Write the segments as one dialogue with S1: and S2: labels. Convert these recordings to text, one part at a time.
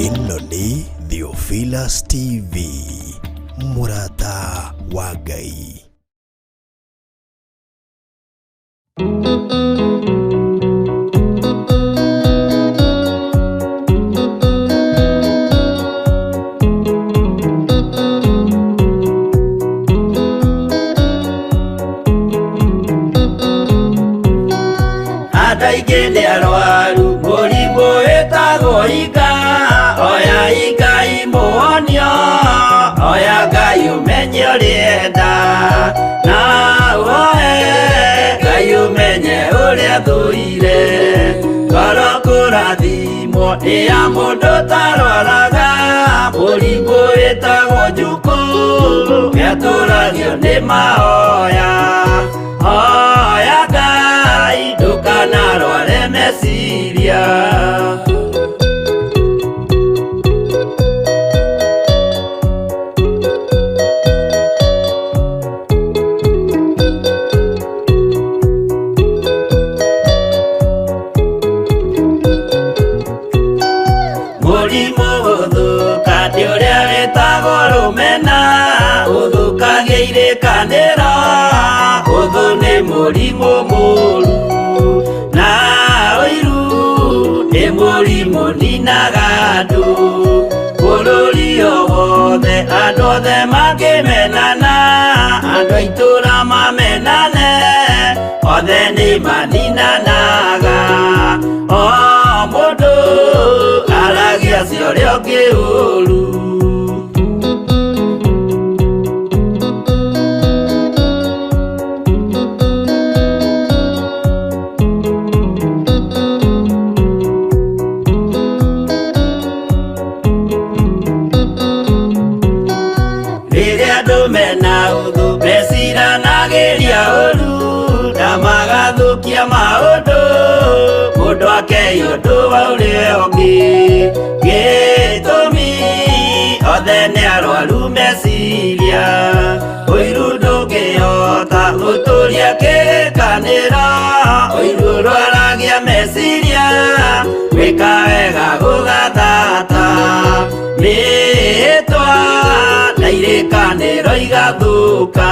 S1: Ĩno nĩ Theophilus TV, mũrata wa Ngai.
S2: Adaigende arwaru mũrimũ wĩtagwo ika, oya ika imuonio, oya Ngai ũmenye ũrĩenda, na woe Ngai ũmenye ũrĩa thũire, ngoro kũrathimwo nĩ ya mũndũ tarwaraga mũrimũ wĩtagwo njuku, gĩatũragio nĩ mahoya, oya Ngai ndũkanarware meciria. Mũrimũ ũthũka nĩ ũrĩa wĩtagwo rũmena, ũthũkagia irĩkanĩro, ũthũ nĩ mũrimũ mũru, na ũiru nĩ mũrimũ ninaga andũ, bũrũri o wothe andũ othe mangĩmenana, andũ a itũra mamenane, othe nĩ maninanaga, o mũndũ aragia cio ũrĩa ũngĩ ũru. Rĩrĩa andũ mena ũthũ meciranagĩria ũru, na magathũkia maũndũ, mũndũ akei ũndũ wa ũrĩa ũngĩ, gĩtũmi othe nĩ arwaru meciria, ũiru ndũngĩhota gũtũria kĩrĩkanĩro, ũiru ũrwaragia meciria, gwĩka wega gũgathata, mĩĩtwa na irĩkanĩro igathũka.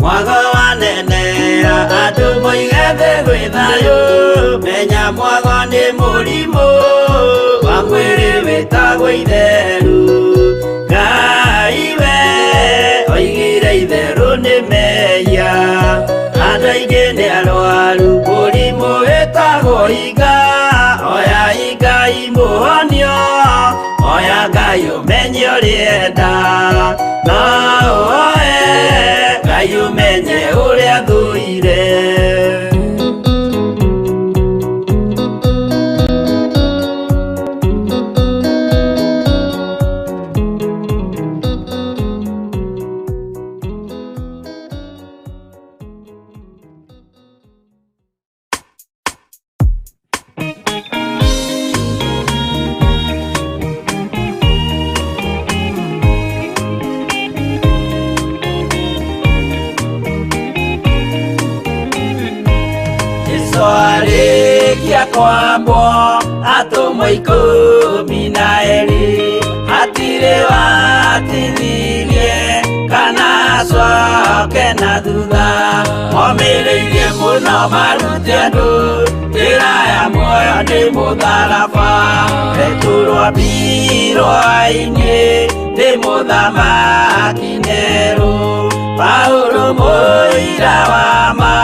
S2: Mwago wanenera andũ moige thĩ gwĩ thayũ, menya mwago nĩ mũrimũ wa mwĩrĩ wĩtagwo itherũ, Ngai we oigire itherũ nĩ mehia, andũ aingĩ nĩ arwaru mũrimũ wĩtagwo ika, oya ika imuonio, oya Ngai ũmenye ũrĩenda, na woe Ngai ũmenye ũrĩa thũire. Arĩkia kwambwo atũmwo 12, hatirĩ watithirie kana acoke na thutha, momĩrĩirie mũno marute andũ, njĩra ya muoyo nĩ mũtharaba, returwo mbirwa-inĩ nĩ mũthamaki Nerũ, Paũlũ mũira wa ma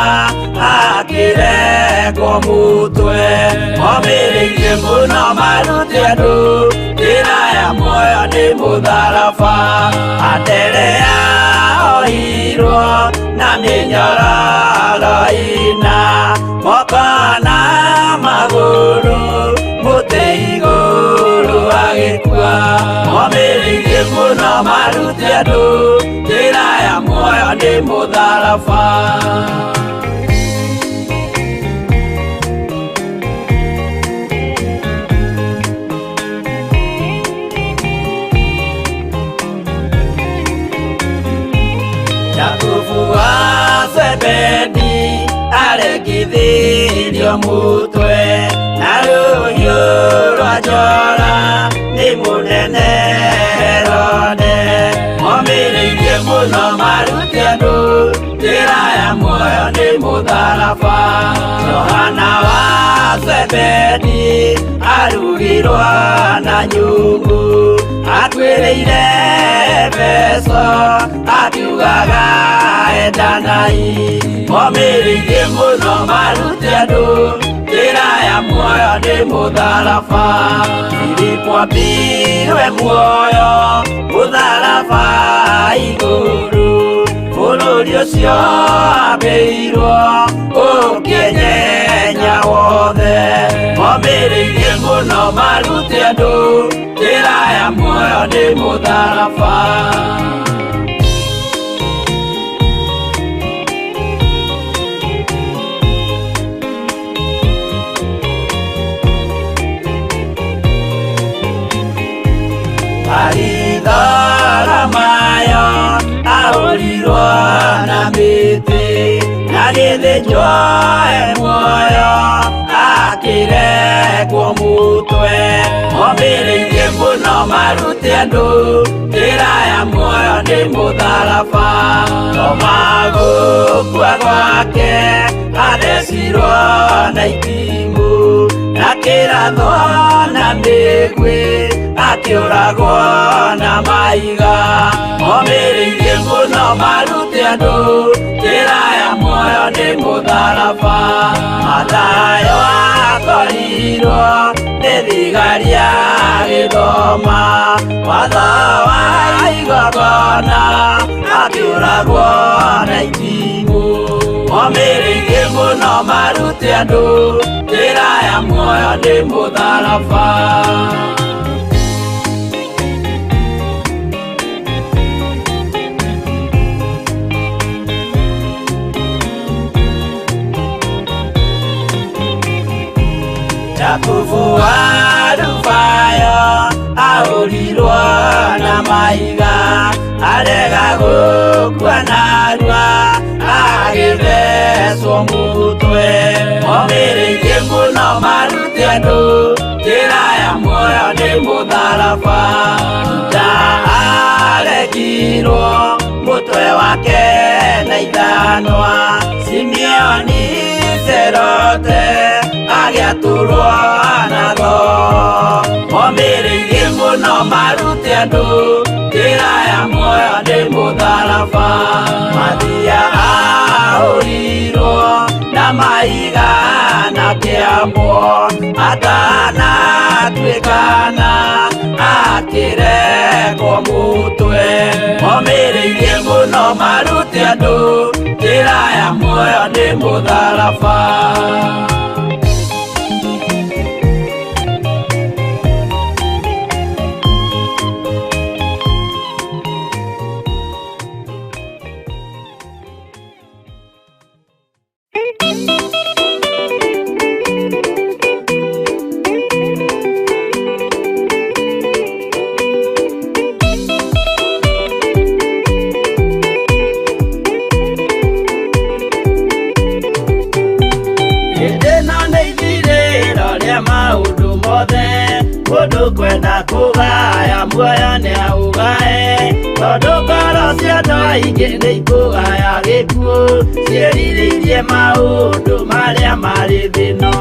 S2: akĩrengwo mũtwe, momĩrĩirie mũno marute andũ, njĩra ya muoyo nĩ mũtharaba, Anderea ohirwo na mĩnyororo ina, moko na magũrũ, mũtĩ igũrũ agĩkua, momĩrĩirie mũno marute andũ, njĩra ya muoyo nĩ mũtharaba. mũnyitithĩrio mũtwe na rũhiũ rwa njora nĩ mũnene Herode. Momĩrĩirie mũno marute andũ njĩra ya muoyo nĩ mũtharaba. Yohana wa Zebedi arugirwo na nyũngũ atuĩrĩire Efeso akiugaga endanai. Momĩrĩirie mũno marute andũ njĩra ya muoyo nĩ mũtharaba. Filipo ambirwe muoyo mũtharaba igũrũ. Bũrũri ũcio ambĩirwo ũkĩnyenya wothe. Momĩrĩirie mũno marute andũ njĩra ya muoyo nĩ mũtharaba. Mayo ahũrirwo na mĩtĩ na gĩthĩnjwo muoyo akĩrekwo mũtwe. Momĩrĩirie mũno marute andũ njĩra ya muoyo nĩ mũtharaba. No magũkua gwake athecirwo na itimũ na kĩratho na mĩguĩ akĩũragwo na maiga. Momĩrĩirie mũno marute andũ njĩra ya muoyo nĩ mũtharaba. Mathayo akorirwo nĩ thigari agĩthoma watho wa igongona akĩũragwo na itimũ. Momĩrĩirie mũno marute andũ njĩra ya muoyo nĩ mũtharaba. Jakubu wa Rufayo ahũrirwo na maiga arega gũkua narua agĩthecwo mũtwe. Momĩrĩirie mũno marute andũ njĩra ya muoyo nĩ mũtharaba. Juda arekirwo mũtwe wake na ithanwa. Simeoni Zelote agĩatũrwo na tho. Momĩrĩirie mũno marute andũ njĩra ya muoyo nĩ mũtharaba. Mathia ahũrirwo na maiga na kĩambo atanatuĩkana akĩrekwo mũtwe. Momĩrĩirie mũno marute andũ njĩra ya muoyo nĩ mũtharaba. Mũndũ kwenda kũgaya muoyo nĩ aũgae. Tondũ ngoro cia andũ aingĩ nĩ ikũgaya gĩkuũ. Ciĩrirĩirie maũndũ marĩa marĩ thĩno.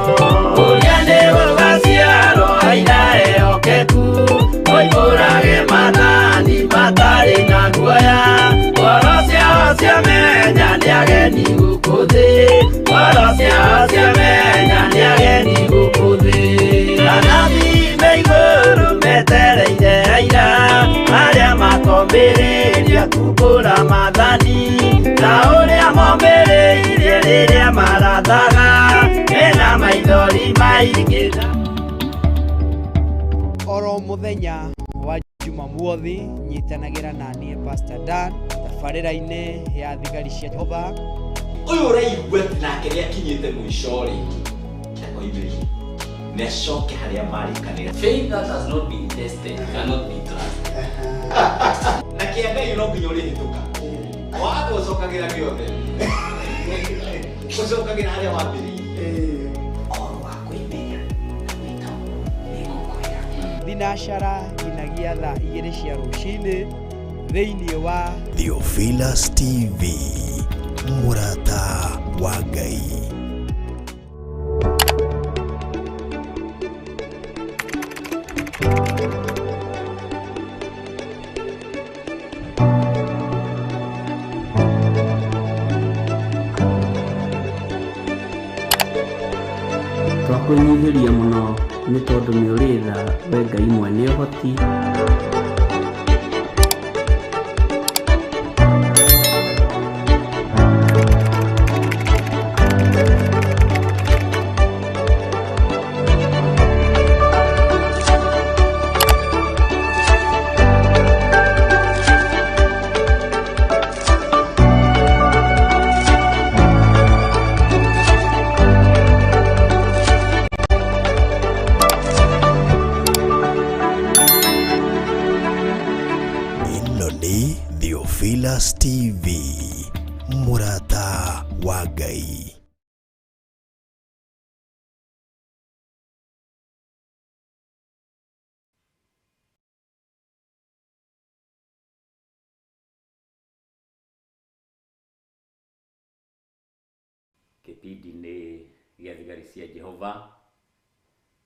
S2: Ũrĩa nĩ gũgaciarwo aira ehokeku. Moihũrage mathani matarĩ na guoya. Ngoro ciao ciamenya nĩ ageni gũkũ thĩ. Ngoro ciao ciamenya nĩ ageni gũkũ thĩ. Anabii me igũrũ metereire aira arĩa makombĩrĩria kumbũra mathani. Na ũrĩa momĩrĩirie rĩrĩa marathaga mena maithori maingĩ.
S3: Oro mũthenya wa Jumamothi nyitanagĩra naniĩ Pastor Dan tabarĩra-inĩ ya thigari cia Jehova.
S4: Ũyũ ũraigua nake nĩ akinyĩte mũico rĩ. Oimĩrĩ. Neshoke harĩa marĩkanĩra.
S5: Faith that has not been tested cannot be trusted.
S4: Na kĩandai no nginya ũrĩhĩtũka. Waga ũcokagĩra gĩothe. Ũcokagĩra harĩa wambĩrĩirie. oro wa kwĩmenya wĩtagwo nĩngũkwĩra.
S3: Thinashara nginagia thaa 2 cia rũcinĩ thĩinĩ wa
S1: Theophilus TV, mũrata wa Ngai.
S6: Twakũnyihĩria mũno nĩ tondũ nĩ ũrĩ tha we Ngai mwene ũhoti.
S1: Theophilus TV, mũrata wa Ngai.
S4: Kĩbindi-inĩ gĩa thigari cia Jehova,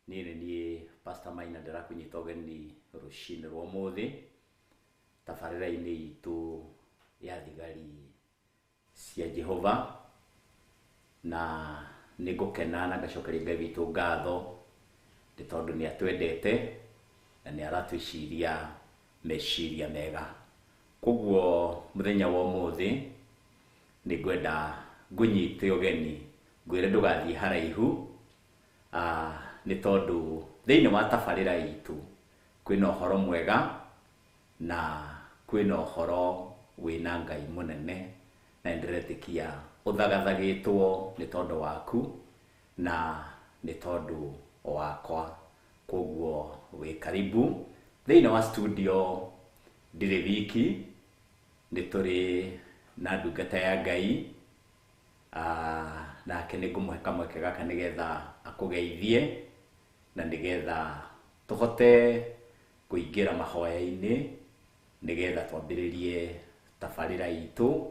S4: niĩ Pastor Maina ndĩrakũnyita ũgeni rũcinĩ rwa ũmũthĩ tabarĩra-inĩ itũ ya thigari cia Jehova, na nĩngũkena na ngacokeria Ngai witũ ngatho nĩ tondũ nĩ atwendete na nĩ aratwĩciria meciria mega. Koguo mũthenya wa ũmũthĩ nĩngwenda ngũnyite ũgeni, ngwĩre ndũgathiĩ haraihu, nĩ tondũ thĩinĩ wa tabarĩra itũ kwĩna ũhoro mwega na kwĩna ũhoro wĩna Ngai mũnene, na ndĩretĩkia ũthagathagĩtwo nĩ tondũ waku na nĩ tondũ wakwa. Koguo wĩ karibu thĩinĩ wa studio. Ndirĩ wiki, nĩ tũrĩ na ndungata ya Ngai, nake nĩngũmũhe kamweke gaka nĩgetha akũgeithie na nĩgetha tũhote kũingĩra mahoya-inĩ nĩgetha twambĩrĩrie tabarĩra itũ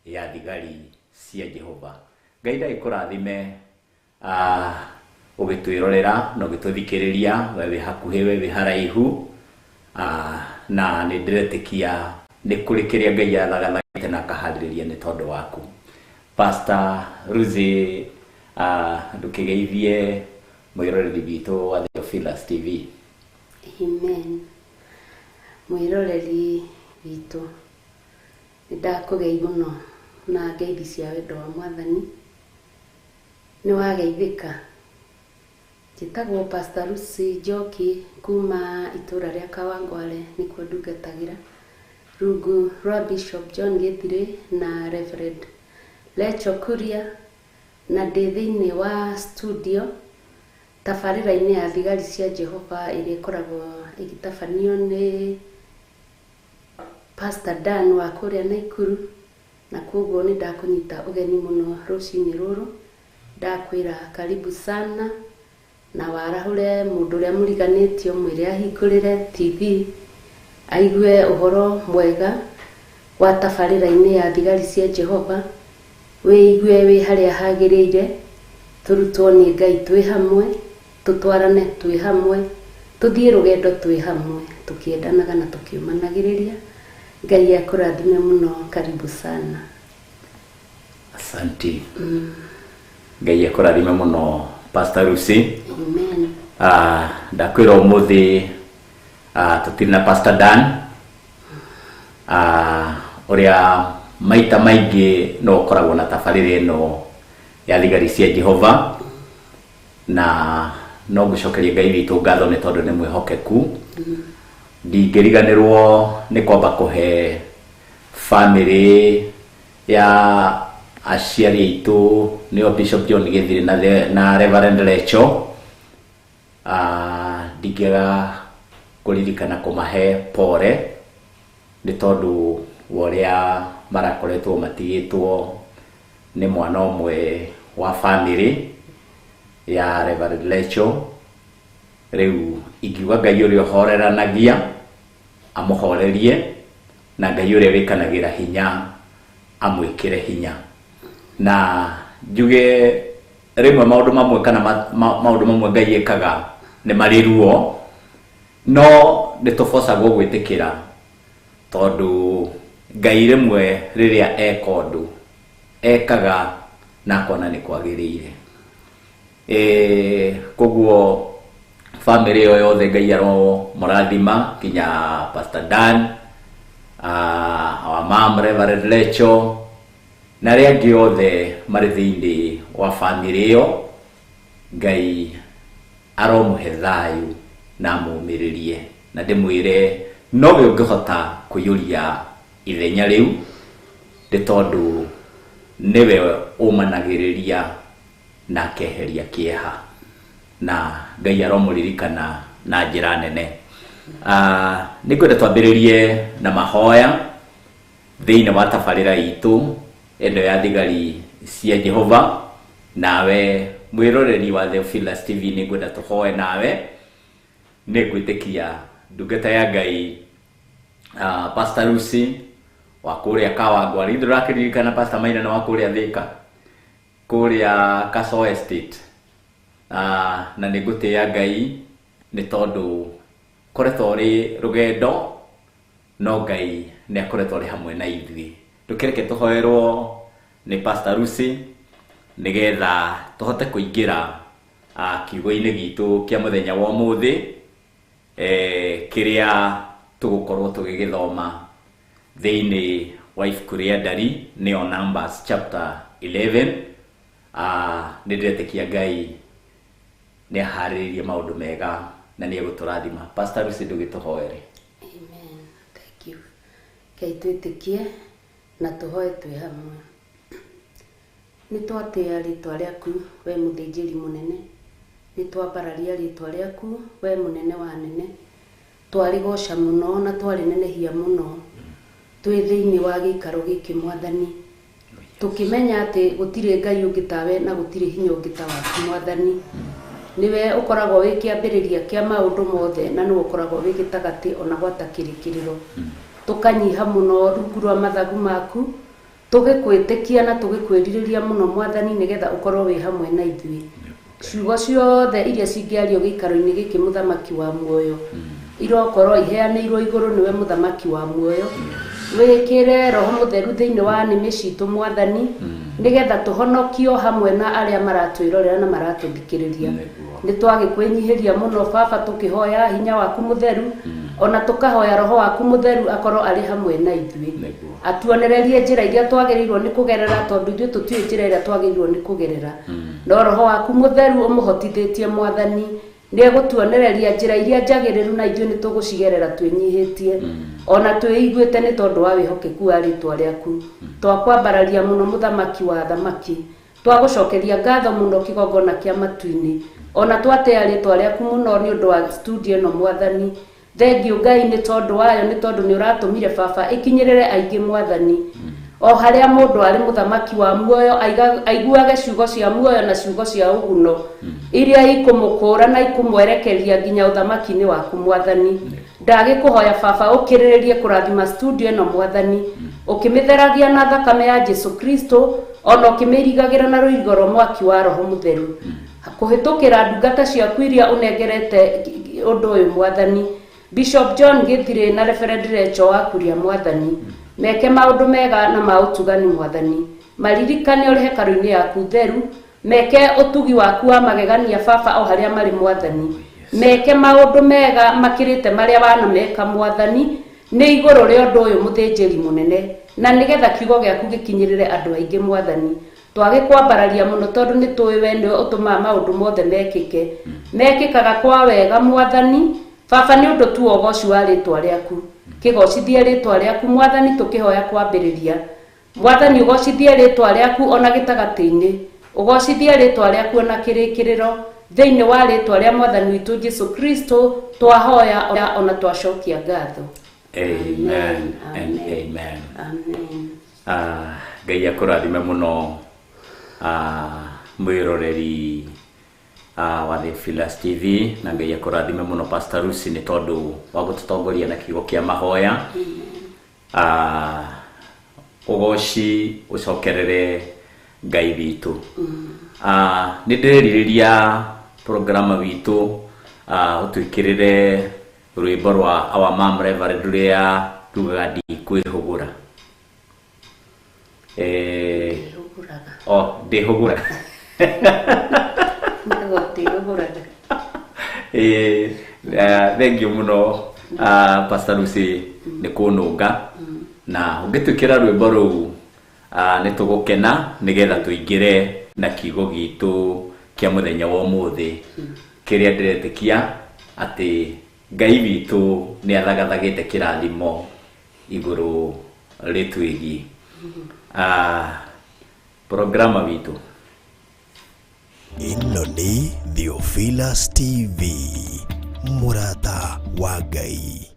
S4: ya thigari cia Jehova. Ngai ndagĩkũrathime ũgĩtwĩrorera na ũgĩtũthikĩrĩria, we wĩ hakuhĩ, we wĩ haraihu, na nĩ ndĩretĩkia nĩ kũrĩ kĩrĩa Ngai athagathagĩte na akaharĩrĩria nĩ tondũ waku. Pastor Ruzi, ndũkĩgeithie mwĩroreri witũ wa Theophilus TV.
S7: Amen. Mwĩroreri witũ, nĩndakũgei mũno na ngeithi cia wendo wa Mwathani. Nĩ wageithĩka. Njĩtagwo Pastor Ruzi Njoki kuma itũra rĩa Kawangware, nĩkuo ndungatagĩra rungu rwa Bishop John Gĩthirĩ na Reverend Lecho Kuria, na ndĩ thĩinĩ wa studio tabarĩra-inĩ ya thigari cia Jehova ĩrĩa ĩkoragwo ĩgĩtabanio nĩ Pastor Dan wa kũrĩa Naikuru, na koguo nĩ ndakũnyita ũgeni mũno rũcinĩ rũrũ. Ndakwĩra karibu sana, na warahũre mũndũ ũrĩa mũriganĩtio mwĩre ahingũrĩre TV aigue ũhoro mwega wa tabarĩra-inĩ ya thigari cia Jehova, wĩigue wĩ harĩa hagĩrĩire, tũrutwo nĩ Ngai twĩ hamwe, tũtwarane twĩ hamwe, tũthiĩ rũgendo twĩ hamwe, tũkĩendanaga na tũkiumanagĩrĩria. Ngai akũrathime mũno, karibu sana.
S4: Asante. Ngai akũrathime mũno Pastor Ruzi.
S7: Amen.
S4: Ndakwĩra ũmũthĩ tũtirĩ na Pastor Dan, ũrĩa maita maingĩ no ũkoragwo na tabarĩra ĩno ya thigari cia Jehova, na no ngũcokeria Ngai witũ ngatho nĩ tondũ nĩ mwĩhokeku. Ndingĩriganĩrwo nĩ kwamba kũhe family ya aciari aitũ nĩo Bishop John Gĩthirĩ na Reverend Lecho, ndingĩaga kũririkana kũmahe pore nĩ tondũ wa ũrĩa marakoretwo matigĩtwo nĩ mwana ũmwe wa family, ya Reverend Lecho riu ingiuga Ngai uria horeranagia amuhorerie na Ngai uria wikanagira hinya amwikire hinya na njuge rimwe maundu mamwe kana maundu mamwe Ngai ekaga ni mari ruo no nitubocagwo gwitikira tondu Ngai rimwe riria eka undu ekaga na kona ni kwagiriire koguo family yo yothe Ngai aro murathima kinya Pastor Dan our mom Reverend Lecho na ria ngi yothe mari thiini wa family yo Ngai aro muhe thayu na mumiririe na ndimwire no we ungihota kuyuria ithenya riu ndi tondu niwe umanagiriria na keheria kieha na Ngai aromuririkana na njira nene. Nikwenda twambiririe na mahoya thiini wa tabarira itu eno ya thigari cia Jehova nawe mwiroreri wa Theophilus TV nikwenda tuhoe nawe nigwitikia ndungata ya Ngai Pastor Lucy wa kuria Kawangwa rindurakirikana Pastor Maina na wa kuria Thika kuria Kaso Estate na nigutia Ngai ni tondu koretwo ri rugendo no Ngai ni akoretwo ri hamwe na ithui tukireke tuhoerwo ni Pastor Lucy nigetha tuhote kuingira kiugo-ini gitu kia muthenya wa umuthi kiria tugukorwo tugigithoma thiini wa ibuku ria ndari nio Numbers chapter 11 nindĩretĩkia Ngai nĩ aharĩrĩirie maũndũ mega na nĩ egũtũrathima. Pastor Lucy ndũgĩtũhoere.
S7: Amen. Thank you. Ngai twĩtĩkie na tũhoe twĩ hamwe. Nĩ twatĩa rĩtwa rĩaku we mũthĩnjĩri mũnene, nĩ twambararia rĩtwa rĩaku we mũnene wa nene, twarigoca mũno na twarĩnenehia mũno twĩ thĩinĩ wa gĩikaro gĩkĩ Mwathani, tukimenya ati gutire Ngai ungi tawe na gutire hinya ungi ta waku Mwathani. Niwe ukoragwo wi kiambiriria kia maundu mothe na niwe ukoragwo wi gitagati ona gwata kirikiriro. Tukanyiha muno rungu rwa mathagu maku tugikwitikia na tugikwiririria muno Mwathani nigetha ukorwo wi hamwe na ithui. Ciugo ciothe iria cingiario giikaro-ini giki muthamaki wa muoyo irokorwo iheanirwo iguru niwe muthamaki wa muoyo. Wikire Roho Mutheru thiini wa nimi citu Mwathani nigetha tuhonokio hamwe na aria maratwirorera na maratuthikiriria. Ni twagikwenyihiria muno Baba tukihoya hinya waku mutheru ona tukahoya Roho waku mutheru akorwo ari hamwe na ithui, atuonererie njira iria twagirirwo ni kugerera tondu ithui tutiwe njira iria twagirirwo ni kugerera. No Roho waku mutheru umuhotithitie Mwathani ni egutuonereria njira iria njagiriru na ithui ni tugucigerera twinyihitie ona twiguite ni tondu wa wihokeku wa ritwa riaku. Twakwambararia muno muthamaki wa thamaki, twagucokeria ngatho muno kigongona kia matu-ini ona twatea ritwa riaku muno ni undu wa studio no Mwathani. Thengiu Ngai ni tondu wayo, ni tondu ni uratumire Baba ikinyirire aingi Mwathani. O haria mundu ari muthamaki wa muoyo aiguage ciugo cia muoyo na ciugo cia uguno iria ikumukura na ikumwerekeria nginya uthamaki-ini waku Mwathani. Ndagikuhoya Baba ukiriririe kurathima studio no Mwathani, ukimitheragia na thakame ya Jesu Kristo ona ukimirigagira na ruigo rwa mwaki wa Roho Mutheru kuhitukira ndungata ciaku iria unengerete undu uyu Mwathani. Bishop John Githire na Reverend Lecho wa kuria Mwathani meke maundu mega na mautugani Mwathani, maririkane uri hekaru-ini yaku theru, meke utugi waku wa magegania Baba o haria mari Mwathani, meke maundu mega makirite maria wana meka Mwathani ni iguru ria undu uyu muthinjiri munene na nigetha kiugo giaku gikinyirire andu aingi Mwathani. Twagikwambararia muno tondu ni tuwi we niwe utumaga maundu mothe mekike, mekikaga kwa wega Mwathani. Baba ni undu tu ogoci wa ritwa riaku, kigocithie ritwa riaku Mwathani tukihoya kwambiriria. Mwathani ugocithie ritwa riaku ona gitagati-ini, ugocithie ritwa riaku ona kirikiriro thiini wa ritwa ria Mwathani witu Jesu Kristo twahoya ona twacokia ngatho.
S4: Amen and amen.
S7: Amen.
S4: Ngai akurathime muno mwiroreri wa Theophilus TV na ngai akurathime muno Pastor Lucy ni tondu wa gututongoria na kiugo kia mahoya. Ugoci ucokerere ngai witu. Ni ndiririria programa witu utwikirire rwimbo rwa Our Mom Reverend ruria rugaga ndikwihugura. Ndihugura. Thank you muno Pastor Lucy ni kununga na ungitwikira rwimbo ruu nitugukena nigetha tuingire na kiugo gitu kia muthenya wa umuthi kiria ndiretikia ati ngai witu ni athagathagite kirathimo iguru ritwigi programa witu.
S1: Ino ni Theophilus TV, murata wa Ngai.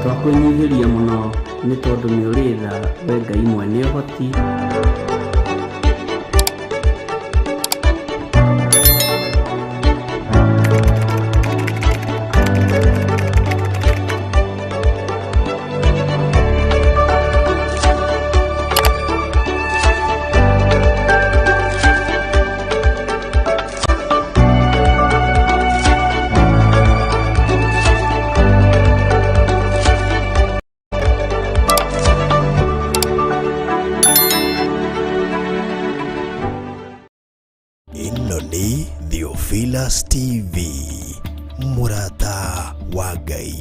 S6: Twakwinyihiria muno ni tondu ni uritha we Ngai mwene uhoti.
S1: Ino ni Theophilus TV, murata wa Ngai.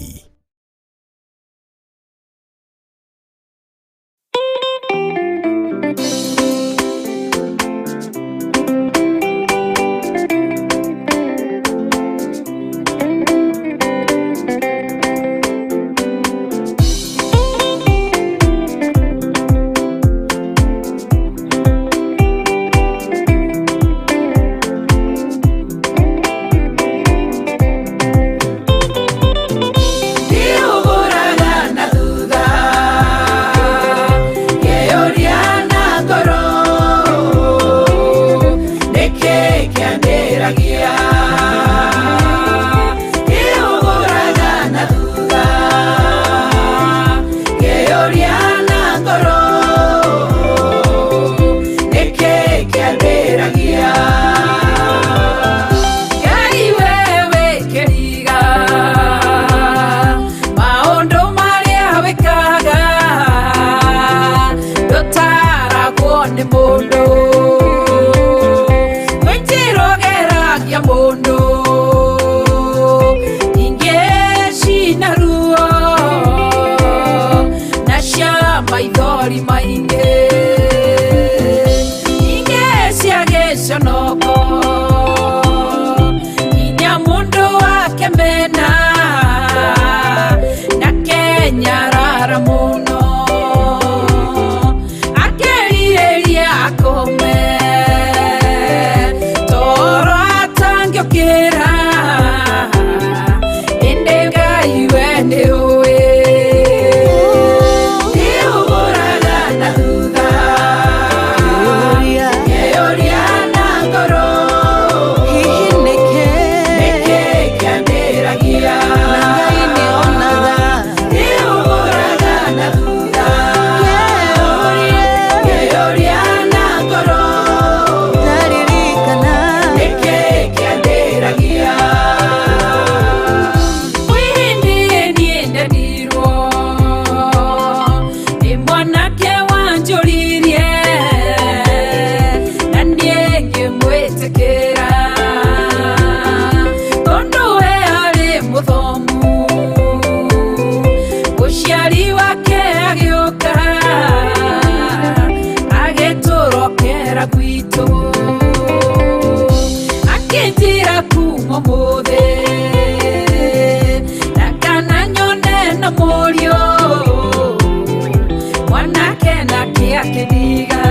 S8: Mwanake na akĩndiga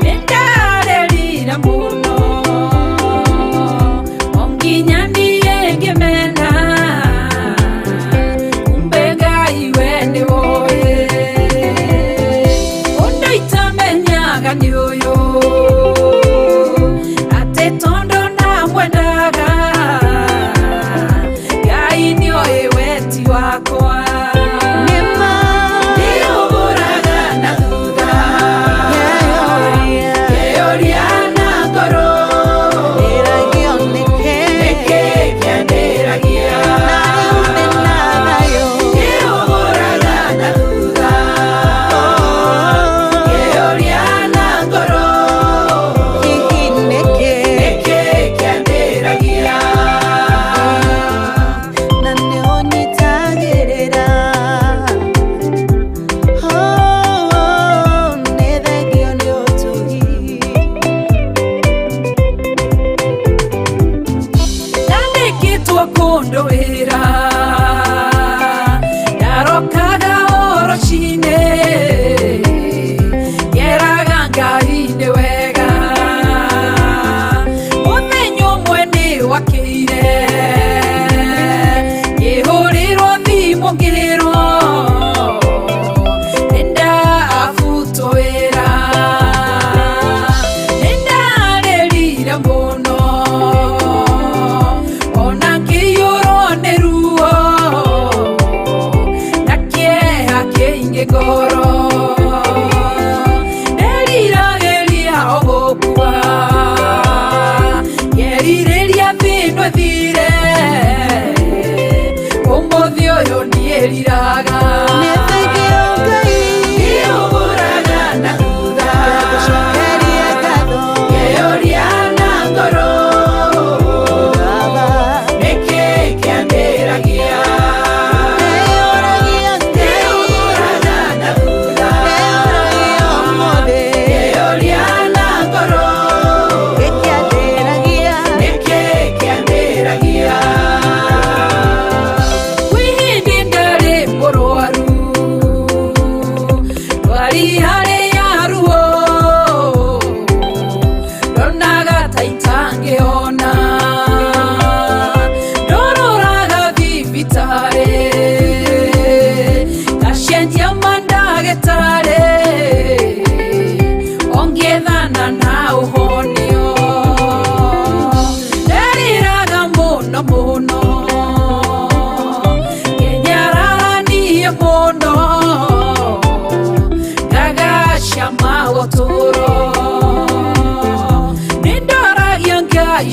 S8: nĩndarerira mũno o nginya niĩ ngĩmena kumbe Ngai we nĩwoĩ ũndũ itamenyaga nĩ ũyũ atĩ tondũ namwendaga Ngai nĩoĩ weti wakwa kundũĩra ndarokaga orocinĩ ngeraga Ngai nĩ wega mũthenya ũmwe nĩ wakĩire ngĩhũrĩrwo thimũ ngĩrwo nĩndabutwo wĩra nĩndarĩrire mũno ngoro nderiragĩria o gũkua ngerirĩria thĩinwo thire ũmũthĩ ũyũ ndiĩriraga ndiũgũraga na thutha ngĩũria na ngoro nĩkĩ kĩambĩragia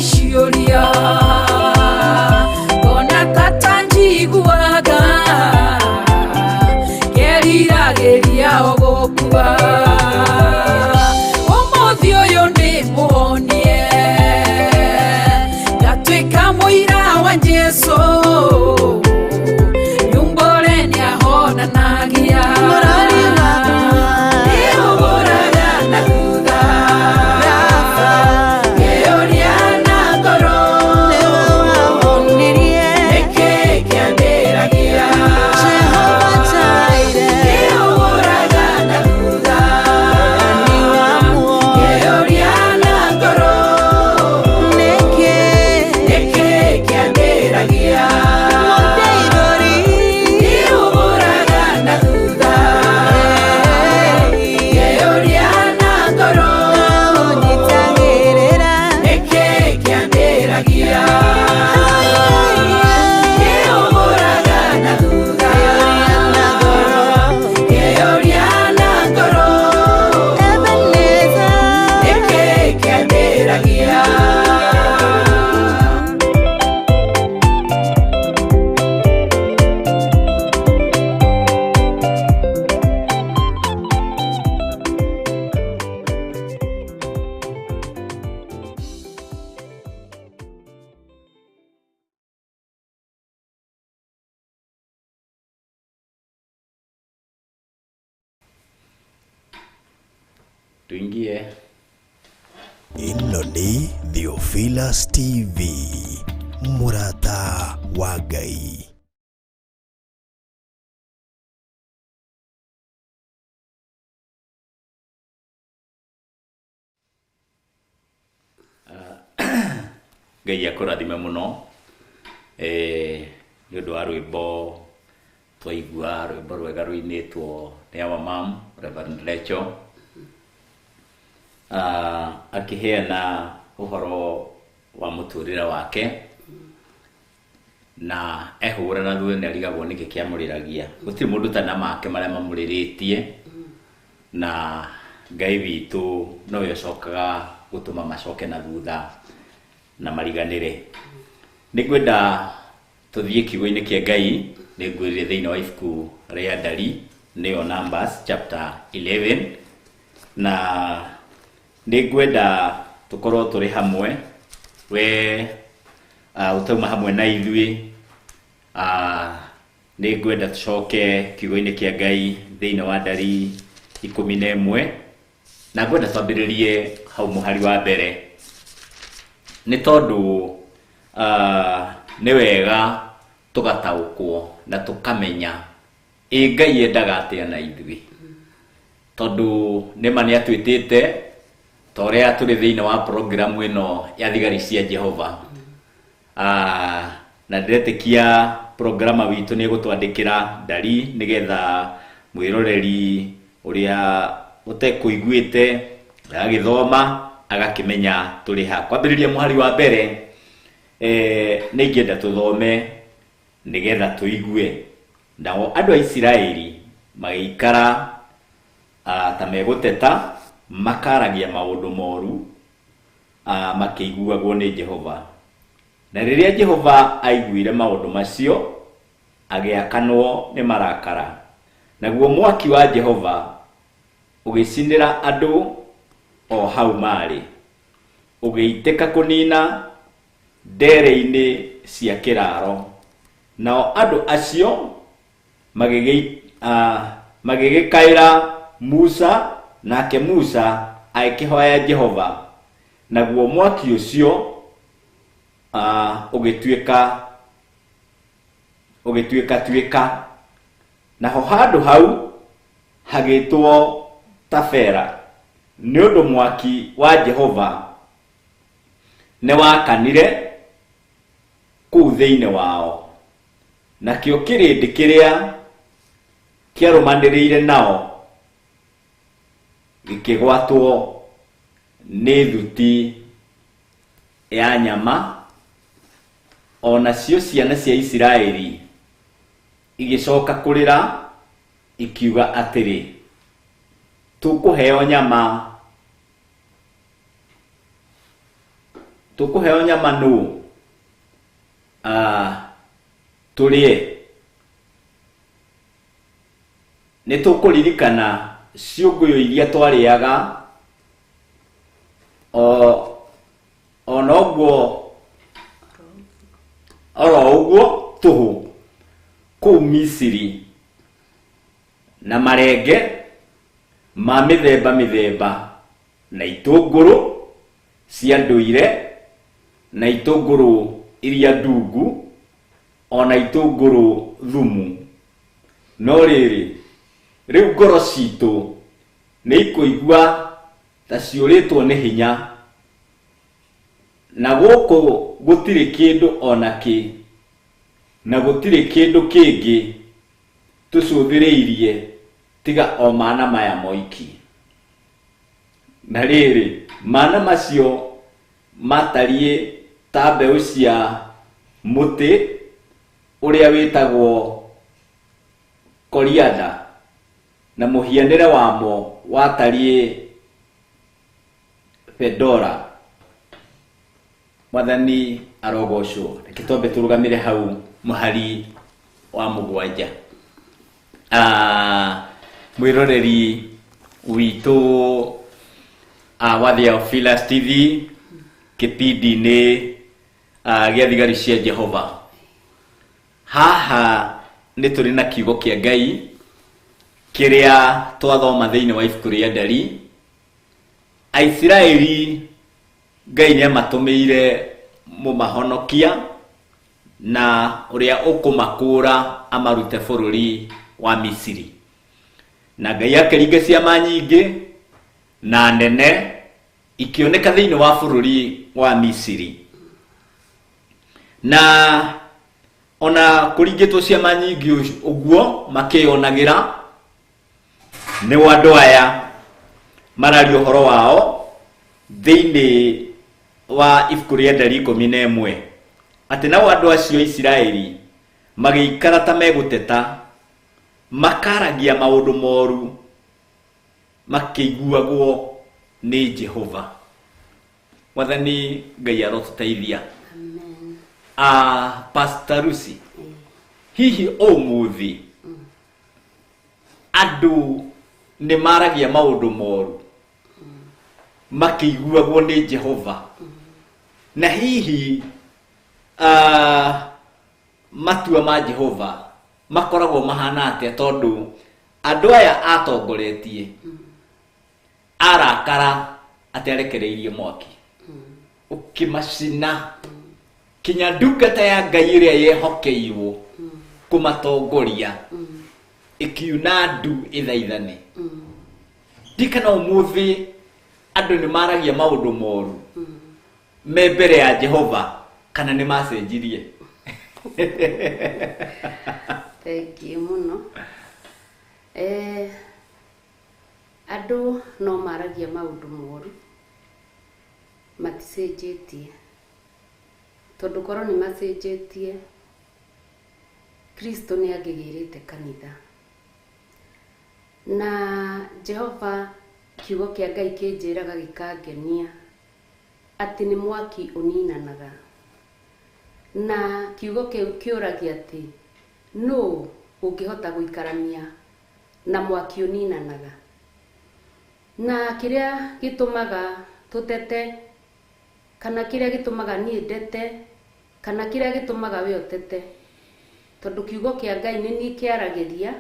S8: Ishiuria kona tata njiguaga ngeriragĩria o gũkua ũmũthĩ ũyũ nĩmũhonie ngatuĩka mũira wa Jesũ nyumbũre nĩahonanagia
S4: tuingie.
S1: Ĩno nĩ Theophilus TV, mũrata wa Ngai.
S4: Ngai akũrathime mũno nĩ ũndũ wa rwĩmbo twaigua, rwĩmbo rwega rũinĩtwo nĩ our mam Reverend Rachel akĩheana ũhoro wa mũtũrĩre wake na ehũra na thutha nĩarigagwo nĩkĩ kĩamũrĩragia. Gũtirĩ mũndũ ta na make marĩa mamũrĩrĩtie na Ngai witũ nowe ũcokaga gũtũma macoke na thutha na mariganĩre. Nĩngwenda tũthiĩ kiugo-inĩ kĩa Ngai, nĩngwĩrire thĩinĩ wa ibuku rĩa Ndari nĩyo Numbers chapter 11 na nĩngwenda tũkorwo tũrĩ hamwe we utauma hamwe na ithuĩ. Nĩngwenda tũcoke kiugo-inĩ kĩa Ngai thĩinĩ wa Ndari 11 na ngwenda twambĩrĩrie hau mũhari wa mbere nĩ tondũ nĩ wega tũgataũkwo na tũkamenya Ngai endaga atĩa na ithuĩ, tondũ nĩma nĩ atwĩtĩte ta ũrĩa tũrĩ thĩinĩ wa program ĩno ya thigari cia Jehova. Na ndĩretĩkia programa witũ nĩ gũtwandĩkĩra Ndari nĩgetha mwĩroreri ũrĩa ũtekũiguĩte agĩthoma agakĩmenya tũrĩ ha. Kwambĩrĩria mũhari wa mbere nĩ ingĩenda tũthome nĩgetha tũigue. Nao andũ a Isiraeli magĩikara ta megũteta makaragia maũndũ moru makĩiguagwo nĩ Jehova. Na rĩrĩa Jehova aiguire maũndũ macio agĩakanwo nĩ marakara. Naguo mwaki wa Jehova ũgĩcinĩra andũ o hau marĩ, ũgĩitĩka kũnina ndere-inĩ cia kĩraro. Nao andũ acio magĩgĩkaĩra Musa, nake Musa agĩkĩhoya Jehova. Naguo mwaki ũcio ũgĩtuĩka naho handũ hau hagĩtwo Tafera nĩ ũndũ mwaki wa Jehova nĩ wakanire kũu thĩinĩ wao. Nakĩo kĩrĩndĩ kĩrĩa kĩarũmanĩrĩire nao gĩkĩgwatwo nĩ thuti ya nyama. Ona cio ciana cia Isiraeli igĩcoka kũrĩra ikiuga atĩrĩ, tũkũheo nyama nũ tũrĩe. Nĩ tũkũririkana ciũngũyũ iria twarĩaga ona ũguo tũhũ kũu Misiri na marenge ma mĩthemba na itũngũrũ cia ndũire na itũngũrũ iria ndungu ona itũngũrũ thumu. No rĩrĩ ngoro citũ nĩ ikũigua ta ciũrĩtwo nĩ hinya, na gũkũ gũtirĩ kĩndũ ona kĩ, na gũtirĩ kĩndũ kĩngĩ tũcũthĩrĩirie tiga o mana maya moiki. Na rĩrĩ mana macio matariĩ ta mbeũ cia mũtĩ ũrĩa wĩtagwo korianda, na mũhianĩre wamo watariĩ fedora. Mwathani arogocwo. Reke twambe tũrũgamĩre hau mũhari wa mũgwanja. Mwĩroreri witũ wa Theophilus TV kĩpindi-inĩ gĩa thigari cia Jehova. Haha nĩ tũrĩ na kiugo kĩa Ngai kĩrĩa twathoma thĩinĩ wa ibuku rĩa Ndari. Aisiraeli Ngai nĩ amatũmĩire mũmahonokia na ũrĩa ũkũmakũra amarute bũrũri wa Misiri. Na Ngai akĩringa ciama nyingĩ na nene ikĩoneka thĩinĩ wa bũrũri wa Misiri. na ona kuringitwo ciama nyingi uguo makionagira ni wandu aya marari uhoro wao thiini wa ibuku ria Ndari 11 ati na wandu acio Isiraeli magiikara ta meguteta makaragia maundu moru makiguagwo ni Jehova. Mwathani Ngai arotuteithia. Amen. Pastor Lucy, hihi umuthi andu ni maragia maundu moru makiguagwo ni Jehova, na hihi matua ma Jehova makoragwo mahana atia, tondu andu aya atongoretie arakara aterekereirie mwaki ukimacina kinya ndungata ya Ngai iria yehokeirwo kumatongoria ikiuna ndu ithaithane. Dikana umuthi andu ni maragia maundu moru me mbere ya Jehova kana ni macenjirie?
S7: Thank you muno. Andu no maragia maundu moru maticenjetie, tondu korwo ni macenjetie Kristo ni angigirite kanitha, na Jehova kiugo kia Ngai kinjiraga gikangenia ati ni mwaki uninanaga, na kiugo kiu kiuragia ati no ungihota guikarania na mwaki uninanaga. Na kiria gitumaga tutete, kana kiria gitumaga nie ndete, kana kiria gitumaga we otete, tondu kiugo kia Ngai ni kiaragiria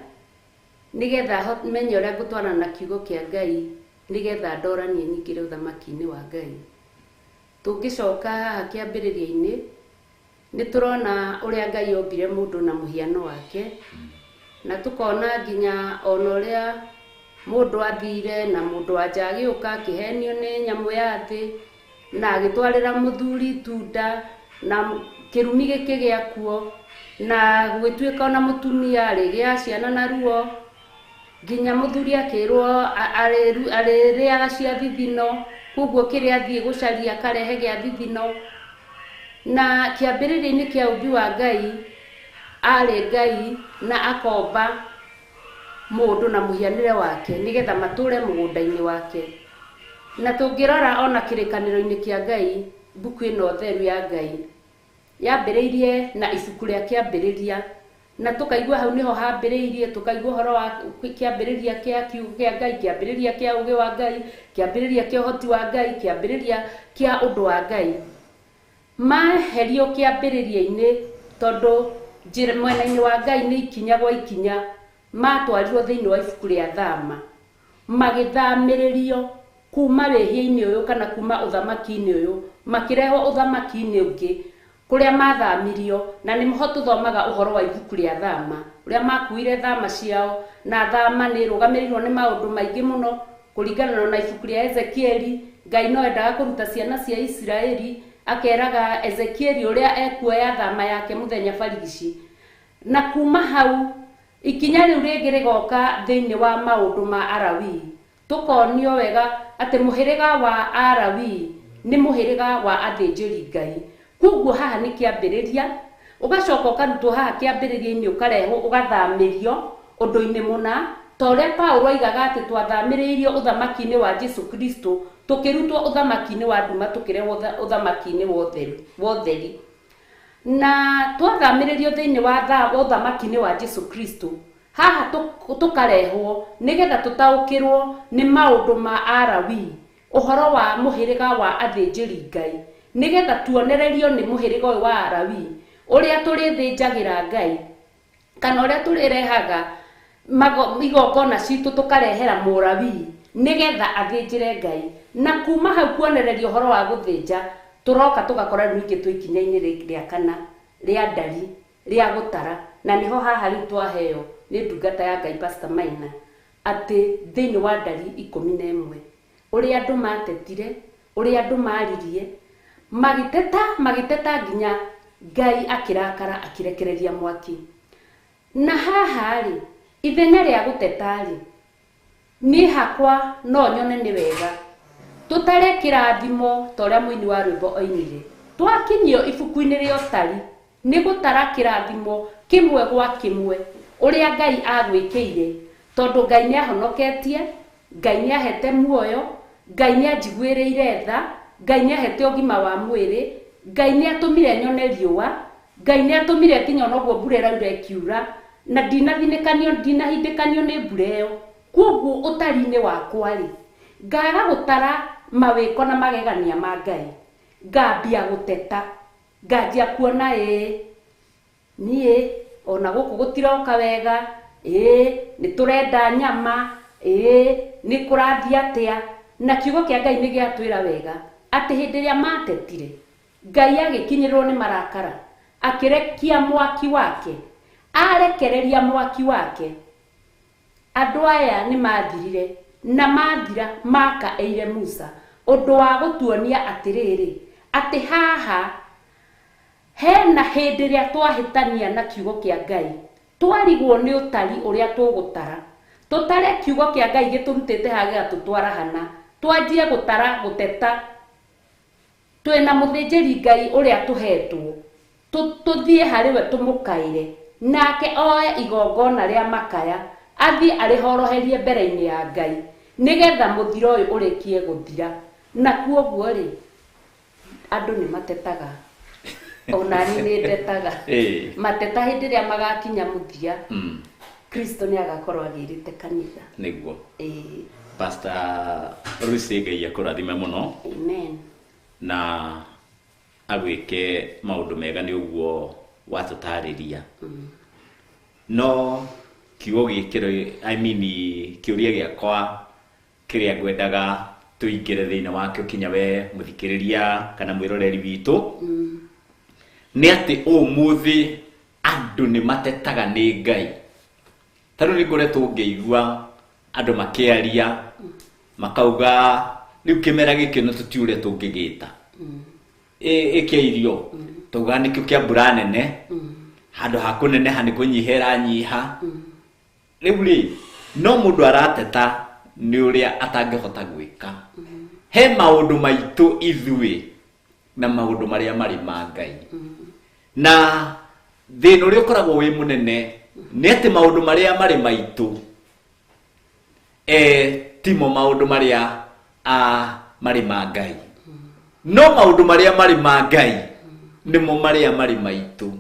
S7: nigetha menye uria ngutwarana na kiugo kia Ngai, nigetha ndoranie nyingire uthamaki-ini wa Ngai. Tungicoka haha kiambiriria-ini ni turona uria Ngai ombire mundu na muhiano wake, na tukona nginya ona uria mundu athire na mundu anja agiuka akihenio ni nyamu ya thi na agitwarira muthuri tunda na kirumi giki giakuo, na gwituika ona mutumia arigia ciana na ruo, nginya muthuri akirwo ariria cia thithino, koguo kiria athie gucaria karehe gia thithino. Na kiambiriria-ini kia umbi wa Ngai ari Ngai na akomba mundu na muhianire wake nigetha mature mugunda-ini wake. Na tungirora ona kirikaniro-ini kia Ngai, buku ino theru ya Ngai yambiriirie na ibuku ria kiambiriria, na tukaigua hau niho hambiriirie, tukaigua horo wa kiambiriria kia kiugo kia Ngai, kiambiriria kia uge wa Ngai, kiambiriria kia uhoti wa Ngai, kiambiriria kia undu wa Ngai. Maherio kiambiriria-ini tondu njira mwena-ini wa Ngai ni ikinya gwa ikinya matwarirwo thiini wa ibuku ria Thama, magithamiririo kuma wehia-ini uyu kana kuma uthamaki-ini uyu makirehwo uthamaki-ini ungi kuria mathamirio. Na ni muho tuthomaga uhoro wa ibuku ria Thama uria makuire thama ciao, na thama ni rugamirirwo ni maundu maingi muno kuringana na ibuku ria Ezekieli. Ngai no endaga kuruta ciana cia Isiraeli, akeraga Ezekieli uria ekuoya thama yake muthenya barigici. Na kuma hau ikinya riu ringi rigoka thiini wa maundu ma Alawii, tukonio wega ati muhiriga wa Alawii ni muhiriga wa athinjiri Ngai. Koguo haha ni kiambiriria, ugacoka ukarutwo haha kiambiriria-ini ukarehwo ugathamirio undu-ini muna, ta uria Paulo aigaga ati twathamiriirio uthamaki-ini wa Jesu Kristo, tukirutwo uthamaki-ini wa nduma tukirehwo uthamaki-ini wa utheri. Na twathamiririo thiini wa uthamaki-ini wa Jesu Kristo, haha tukarehwo nigetha tutaukirwo ni maundu ma Alawii, uhoro wa muhiriga wa athinjiri Ngai, nigetha tuonererio ni muhiriga wa Alawii uria turithinjagira Ngai, kana uria turirehaga igongona citu tukarehera Mulawii nigetha athinjire Ngai. Na kuma hau kuonererio uhoro wa guthinja, turoka tugakora ningi twikinya-ini ria kana ria ndari ria gutara, na niho haha riu twaheo ni ndungata ya Ngai Pastor Maina ati thiini wa Ndari 11 uria andu matetire, uria andu maririe magiteta nginya Ngai akirakara akirekereria mwaki. Na haha ri ithenya ria guteta ri ni hakwa no nyone ni wega tutare kirathimo toria muini wa rwimbo oinire twakinyio ibuku-ini ria utari ni gutara kirathimo kimwe gwa kimwe uria Ngai agwikiire tondu Ngai ni ahonoketie, Ngai ni ahete muoyo, Ngai ni anjiguiriire tha, Ngai ni ahete ugima wa mwiri, Ngai ni atumire nyone riua, Ngai ni atumire kinya noguo mbura iraura ikiura na ndinahindikanio ni mbura iyo. Koguo utari-ini wakwa ri ngaga gutara mawiko na magegania ma Ngai, ngambia guteta, nganjia kuona nie ona guku gutiroka wega, ni turenda nyama, ni kurathi atia. Na kiugo kia Ngai ni giatwira wega ati hindi ria matetire Ngai agikinyirirwo ni marakara akirekia mwaki wake, arekereria mwaki wake. Andu aya ni mathirire na mathira makaeire Musa undu wa gutuonia atiriri ati haha hena hindi ria twahitania na kiugo kia Ngai, twarigwo ni utari uria tugutara, tutare kiugo kia Ngai giturutite haga tutwara hana, twanjie gutara guteta. Twina muthinjiri Ngai uria tuhetwo, tuthie hariwe tumukaire nake oe igongona ria makaya athi arihoroherie mbere-ini ya Ngai nigetha muthiro uyu urikie guthira. Na kuoguo ri andu ni matetaga, ona ni ndetaga mateta hindi ria magakinya muthia Kristo ni agakorwo agirite kanitha
S4: niguo. Pastor Rusi Ngai akurathime muno.
S7: Amen.
S4: Na agwike maundu mega ni uguo watutariria. No kiugo gikiro kiuria giakwa kiria ngwendaga tuingire thiini wakio kinya we muthikiriria kana mwiroreri witu ni ati umuthi andu ni matetaga ni Ngai. Taru ni ngoretwo ngeigua andu makiaria makauga riu kimera giki no tutiure tungigita ikiirio tuga nikio kia mbura nene handu hakunene hani kunyihera nyiha. Riu ri no mundu arateta ni uria atangihota gwika. He maundu maitu ithui na maundu maria mari ma Ngai. Na thina uria ukoragwo wi munene ni ati maundu maria mari maitu timo maundu maria mari ma Ngai. No maundu maria mari ma Ngai nimo maria mari maitu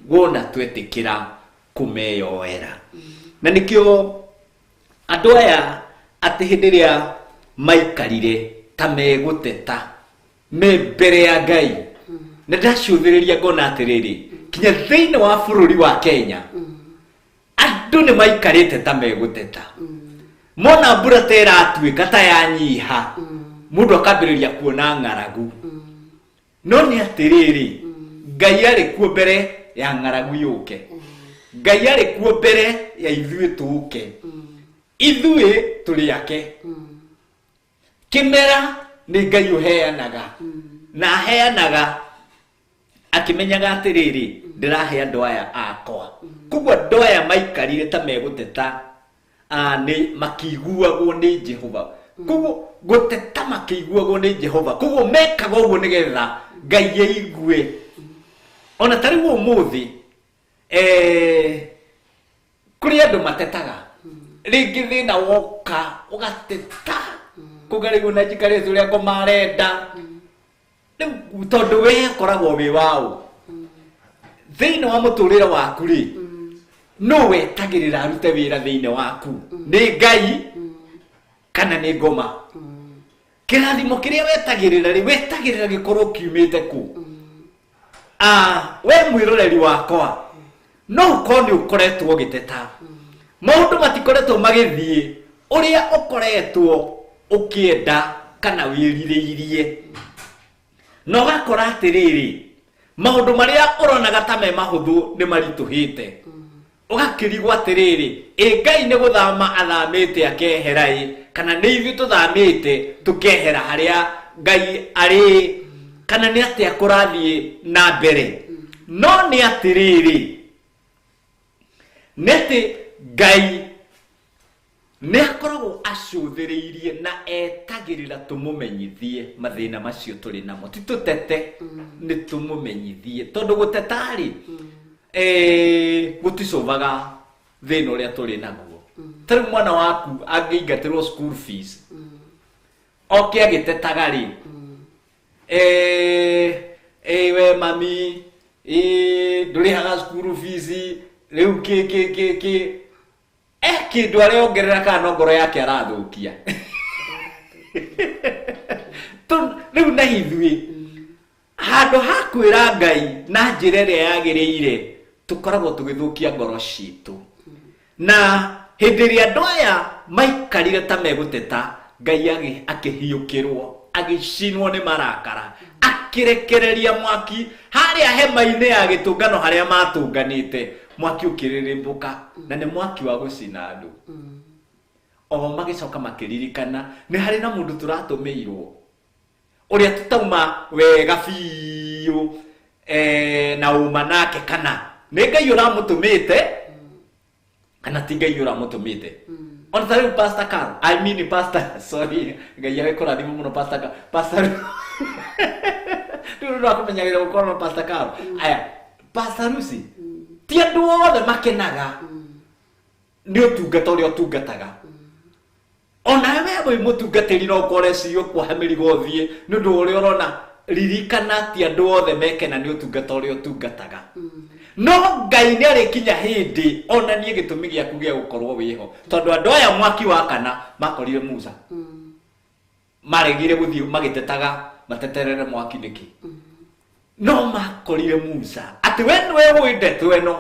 S4: wona twetikira kumeyoera. Na nikio andu aya ati hindi ria maikarire ta meguteta me mbere ya Ngai na ndacuthiriria ngona atiriri kinya thiini wa bururi wa Kenya andu ni maikarite ta meguteta. Mona mbura tera atuika ta yanyiha mundu akambiriria kuona ng'aragu. No ni atiriri Ngai ari kuo mbere ya ng'aragu yuke, Ngai ari kuo mbere ya ithui tuke, ithui turi yake. Kimera ni Ngai uheanaga na aheanaga akimenyaga atiriri ndirahe andu aya akwa. Koguo andu aya maikarire ta meguteta ni makiguagwo ni Jehova. Koguo guteta makiguagwo ni Jehova. Koguo mekaga uguo nigetha Ngai aigue. Ona tari wo muthi kuri andu matetaga ringi thina woka ugateta kugarigu na jikare zuria ko marenda riu tondu we koragwo wi wao thina wa muturira waku ri no wetagirira arute wira thiini waku ni Ngai kana ni ngoma. Kirathimo kiria wetagirira ri wetagirira gikorwo kiumite ku. We mwiroreri wakwa no ukoni ukoretwo giteta maundu matikoretwo magithie uria ukoretwo ukienda kana wiririirie no gakora atiriri maundu maria uronaga ta me mahuthu ni marituhite ugakirigwa atiriri Ngai ni guthama athamite akeherai kana ni ithu tuthamite tukehera haria Ngai ari kana ni atia kurathie na mbere. no nĩ atĩrĩrĩ nĩtĩ Ngai nĩ akoragwo acũthĩrĩirie na etagĩrĩra tũmũmenyithie mathĩna macio tũrĩ namo ti tũtete nĩ tũmũmenyithie tondũ gũtetarĩ gũticovaga thĩna ũrĩa tũrĩ naguo tarĩ mwana waku angĩingatĩrwo school fees oke agĩtetaga rĩ we mami ndũrĩhaga school fees rĩu kĩndũ arĩongerera kana no ngoro yake arathũkia rĩu na ithuĩ handũ ha kwĩra Ngai na njĩra ĩrĩa yagĩrĩire tũkoragwo tũgĩthũkia ngoro citũ na hĩndĩ ĩrĩa andũ aya maikarire ta megũteta Ngai akĩhiũkĩrwo agĩcinwo nĩ marakara akĩrekereria mwaki harĩa hema-inĩ ya gĩtũngano harĩa matũnganĩte mwaki ũkĩrĩrĩmbũka na nĩ mwaki wa gũcina andũ o magĩcoka makĩririkana nĩ harĩ na mũndũ tũratũmĩirwo ũrĩa tũtauma wega biũ na uma nake kana nĩ Ngai ũramũtũmĩte kana ti Ngai ũramũtũmĩte ona tarĩu Pastor Carol I mean Pastor sorry Ngai agĩkũrathima mũno Pastor rĩu nĩakũmenyagĩrĩra gũkorwo na Pastor Carol aya Pastor Lucy ti andũ othe makenaga nĩ ũtungata ũrĩa ũtungataga ona wewe mũtungatĩri no ũkore ciũ kwa mĩrigo ũthiĩ nĩ ũndũ ũrĩa ũrona ririkana ti andũ othe mekena nĩ ũtungata ũrĩa ũtungataga no Ngai nĩ arĩkinya hĩndĩ ona niĩ gĩtũmi gĩaku gĩa gũkorwo wĩho tondũ andũ aya mwaki wa kana makorire Musa maregire gũthiĩ magĩtetaga mateterere mwaki nĩkĩ no makorire Musa atĩ we nĩwe wĩndetwo ĩno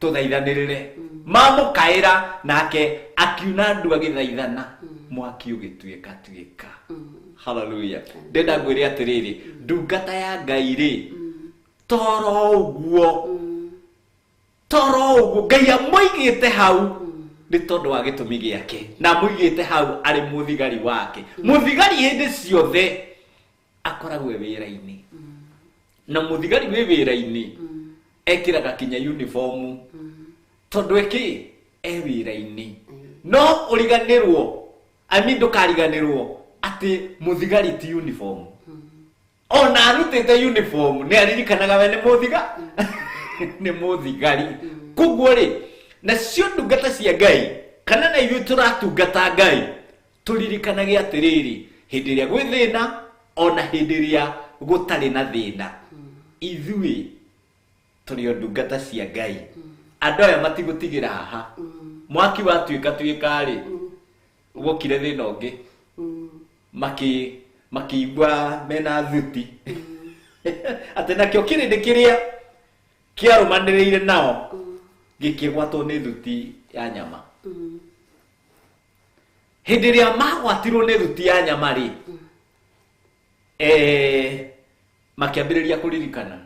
S4: tũthaithanĩrĩre mamũkaĩra nake akiuna andũ agĩthaithana mwaki ũgĩtuĩka tuĩka hallelujah ndenda ngwĩre atĩrĩrĩ ndungata ya Ngai rĩ toro ũguo Ngai amũigĩte hau nĩ tondũ wa gĩtũmi gĩake na amũigĩte hau arĩ mũthigari wake mũthigari hĩndĩ ciothe akoragwo wĩra-inĩ na mũthigari wĩ wĩra-inĩ ekĩraga kinya uniform tondũ wĩra-inĩ no ũriganĩrwo ndũkariganĩrwo atĩ mũthigari ti uniform ona arutĩte uniform nĩ aririkanaga we nĩ mũthigari koguo rĩ nacio ndungata cia Ngai kana na ithuĩ tũratungata Ngai tũririkanage atĩrĩrĩ hĩndĩ ĩrĩa gwĩ thĩna ona hĩndĩ ĩrĩa gũtarĩ na thĩna ithuĩ tũrĩ o ndungata cia Ngai andũ aya matigũtigĩra haha mwaki watuĩka rĩ gũkire thĩna ũngĩ makĩigua mena thuti atĩ nakĩo kĩrĩndĩ kĩrĩa kĩarũmanĩrĩire nao gĩkĩgwatwo nĩ thuti ya nyama hĩndĩ ĩrĩa magwatirwo nĩ thuti ya nyama rĩ makĩambĩrĩria kũririkana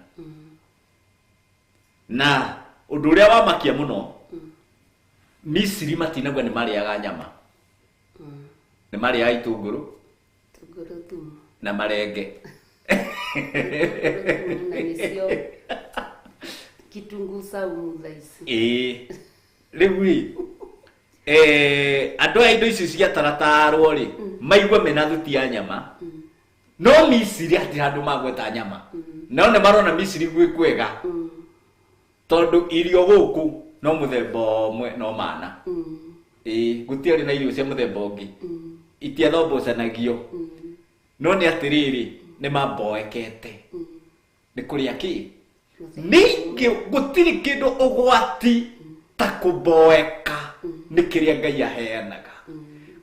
S4: na ũndũ ũrĩa wamakia mũno Misiri matinagwa nĩ marĩaga nyama nĩ marĩaga itũngũrũ na marenge
S7: kitunguu saumu thaisi
S4: rĩu andũ a indo icio ciataratarwo rĩ maigua mena thuti ya nyama no Misiri hatirĩ handũ magweta nyama no nĩ marona Misiri gwĩ kwega tondũ irio gũkũ no mũthemba ũmwe no mana gũtiarĩ na irio cia mũthemba ũngĩ itiathombũcanagio no nĩ atĩrĩrĩ nĩ mamboekete nĩ kũrĩa kĩ ningĩ gũtirĩ kĩndũ ũgwati ta kũmboeka nĩ kĩrĩa Ngai aheanaga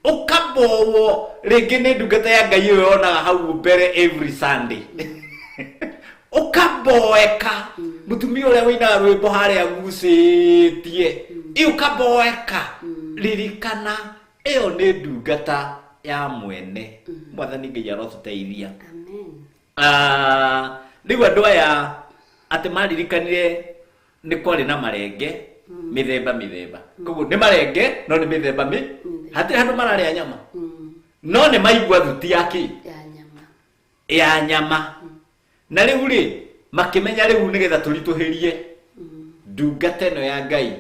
S4: ũkambowo rĩngĩ nĩ ndungata ya Ngai ĩyo yonaga hau mbere every Sunday ũkamboeka mũtumia ũrĩa wĩinaga rwĩmbo harĩa gucĩtie ũkamboeka ririkana ĩyo nĩ ndungata ya mwene mwathani Ngai arotũteithia rĩu andũ aya atĩ maririkanire nĩ kwarĩ na marenge mĩthemba koguo nĩ marenge no nĩ mĩthemba hatirĩ handũ mararĩa nyama no nĩ maigua thuti ya nyama na rĩu rĩ makimenya riu nigetha turituhirie ndungata ino ya Ngai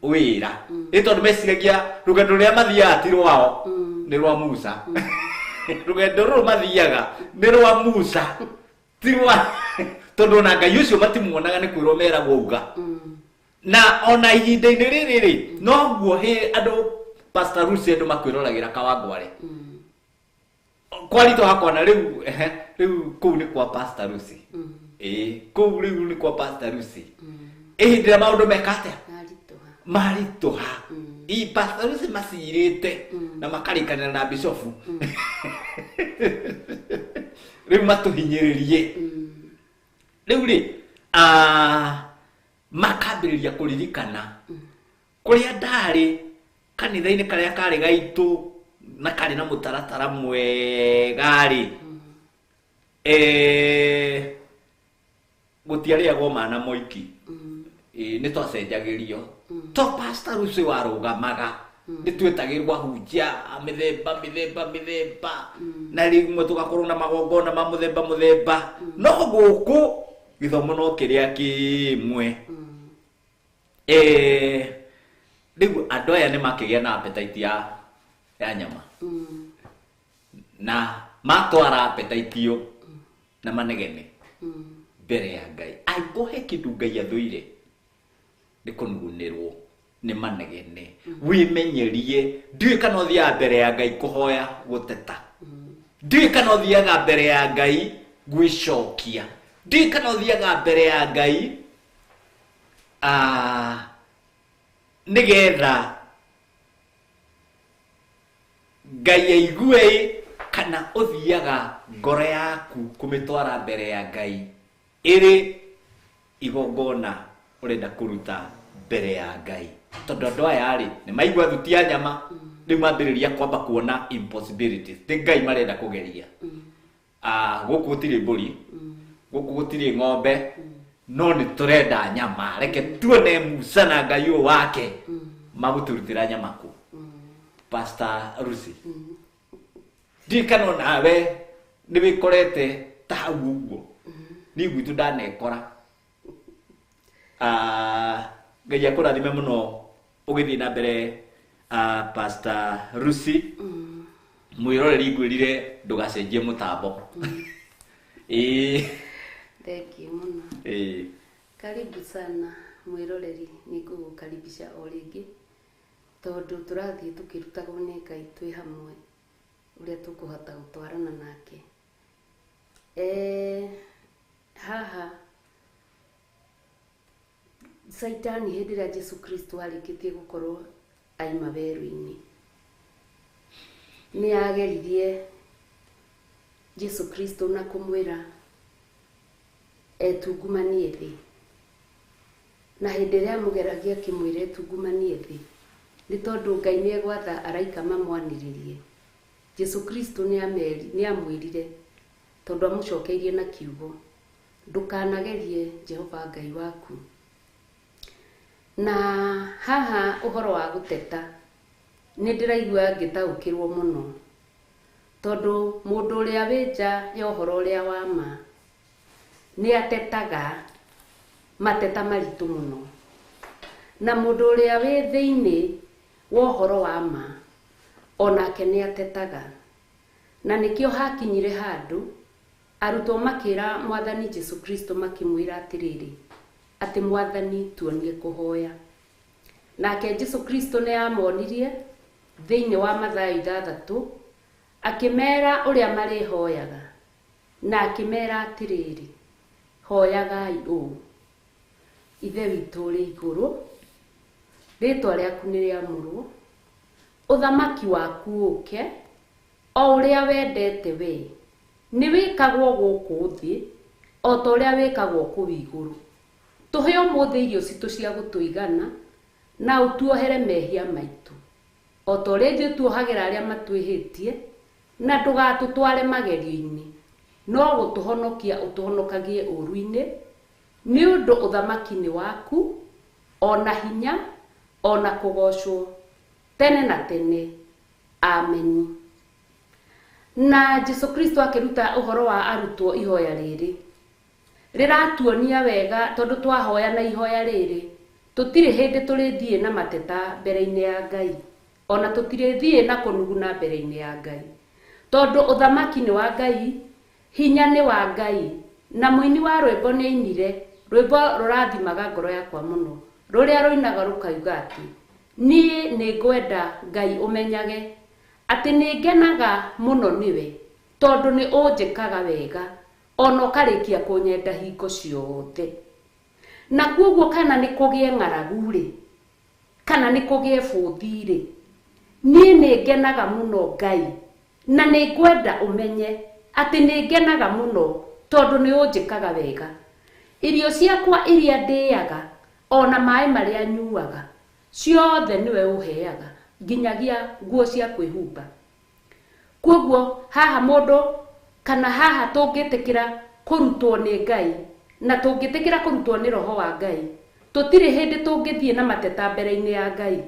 S4: wira ito ndumeciragia rugendo ria mathiaga ti rwao ni rwa Musa rugendo ruru mathiaga ni rwa Musa ti rwa tondu na Ngai ucio matimuonaga ni kwirwo meragwo uga na ona ihinda-ini riri no guo he andu Pastor Rusi andu makwirolagira Kawangware kwalito hakona riu kuu ni kwa Pastor Rusi kuu riu ni kwa Pastor Rusi ihindira maundu mekate marituha i Pastor Rusi masirite na makarikanira na bishofu riu matuhinyiririe riu ri makambiriria kuririkana kuria ndari kanitha-ini karia kari gaitu na kari na mutaratara mwega ri gutiariagwo mana moiki ni twacenjagirio to Pastor Rusi warugamaga ni twetagirwa hunjia mithemba na rimwe tugakorwo na magongona ma muthemba no guku githomo no kiria kimwe riu andu aya ni makigia na appetite ya nyama na matwara appetite yo na manegene mbere ya Ngai aigohe kindu Ngai athuire ni kunugunirwo ni manegene wimenyerie ndui kana uthia mbere ya Ngai kuhoya guteta ndui kana uthiaga mbere ya Ngai gwicokia ndui kana uthiaga mbere ya Ngai nigetha Ngai aigue kana uthiaga ngoro yaku kumitwara mbere ya Ngai iri igongona urenda kuruta mbere ya Ngai tondu andu aya ri ni maigua thuti ya nyama riu mambiriria kwamba kuona impossibilities ti Ngai marenda kugeria guku gutiri mburi guku gutiri ng'ombe no ni turenda nyama reke tuone Musa na Ngai wake maguturutira nyama ku Pastor Rusi ndikano nawe ni wikorete ta uguo ni gwitu ndanekora Ngai akurathime muno ugithi na mbere Pastor Rusi mwiroreri ngwirire ndugacenjie mutambo
S7: Thank you muno. Karibu sana mwiroreri nigugukaribisha o ringi tondu turathie tukirutagwo ni Ngai twi hamwe uria tukuhota gutwarana nake haha Saitani hindi ria Jesu Kristo arikitie gukorwo aima weru-ini ni ageririe Jesu Kristo na kumwira etungumanie thi na hindi ria mugeragia kimwire etungumanie thi ni tondu Ngai ni egwatha araika mamwaniririe Jesu Kristo ni amwirire tondu amucokeirie na kiugo ndukanagerie Jehova Ngai waku na haha uhoro wa guteta ni ndiraigua ngitaukirwo muno tondu mundu uria winja ya uhoro uria wa ma ni atetaga mateta maritu muno na mundu uria wi thiini wa uhoro wa ma onake ni atetaga na nikio hakinyire handu arutwo makira mwathani Jesu Kristo makimwira atiriri ati mwathani tuonie kuhoya nake Jesu Kristo ni amonirie thiini wa Mathayo 6 akimera uria mari hoyaga na akimera atiriri hoyagai u ithe witu uri iguru ritwa riaku ni riamurwo uthamaki waku uke o uria wendete we ni wikagwo guku thi o to uria wikagwo ku iguru tuhe umuthi irio citu cia gutuigana na utuohere mehia maitu o to uria ithuĩ tuohagira aria matwihitie na ndugatutware magerio-ini no gutuhonokia utuhonokagie uru-ini ni undu uthamaki ni waku ona hinya ona kugocwo tene na tene amen. Na Jesu Kristo akiruta uhoro wa arutwo ihoya riri riratuonia wega tondu twahoya na ihoya riri tutire hindi turithie na mateta mbere-ini ya Ngai ona tutirithie na kunuguna mbere-ini ya Ngai tondu uthamaki ni wa Ngai hinya ni wa Ngai na muini wa rwimbo ni ainire rwimbo rurathimaga ngoro yakwa muno ruria ruinaga rukauga ati nie ni ngwenda Ngai umenyage ati ni ngenaga muno niwe tondu ni unjikaga wega ona ukarikia kunyenda hingo ciothe na kuguo kana ni kugie ng'aragu ri kana ni kugie buthi ri nie ni ngenaga muno Ngai na ni ngwenda umenye ati ni ngenaga muno tondu ni unjikaga wega irio ciakwa iria ndiaga ona mai maria nyuaga ciothe niwe uheaga nginyagia nguo cia kwihumba kuguo haha mundu kana haha tungitikira kurutwo ni Ngai na tungitikira kurutwo ni roho wa Ngai tutire hindi tungithie na mateta mbere-ini ya Ngai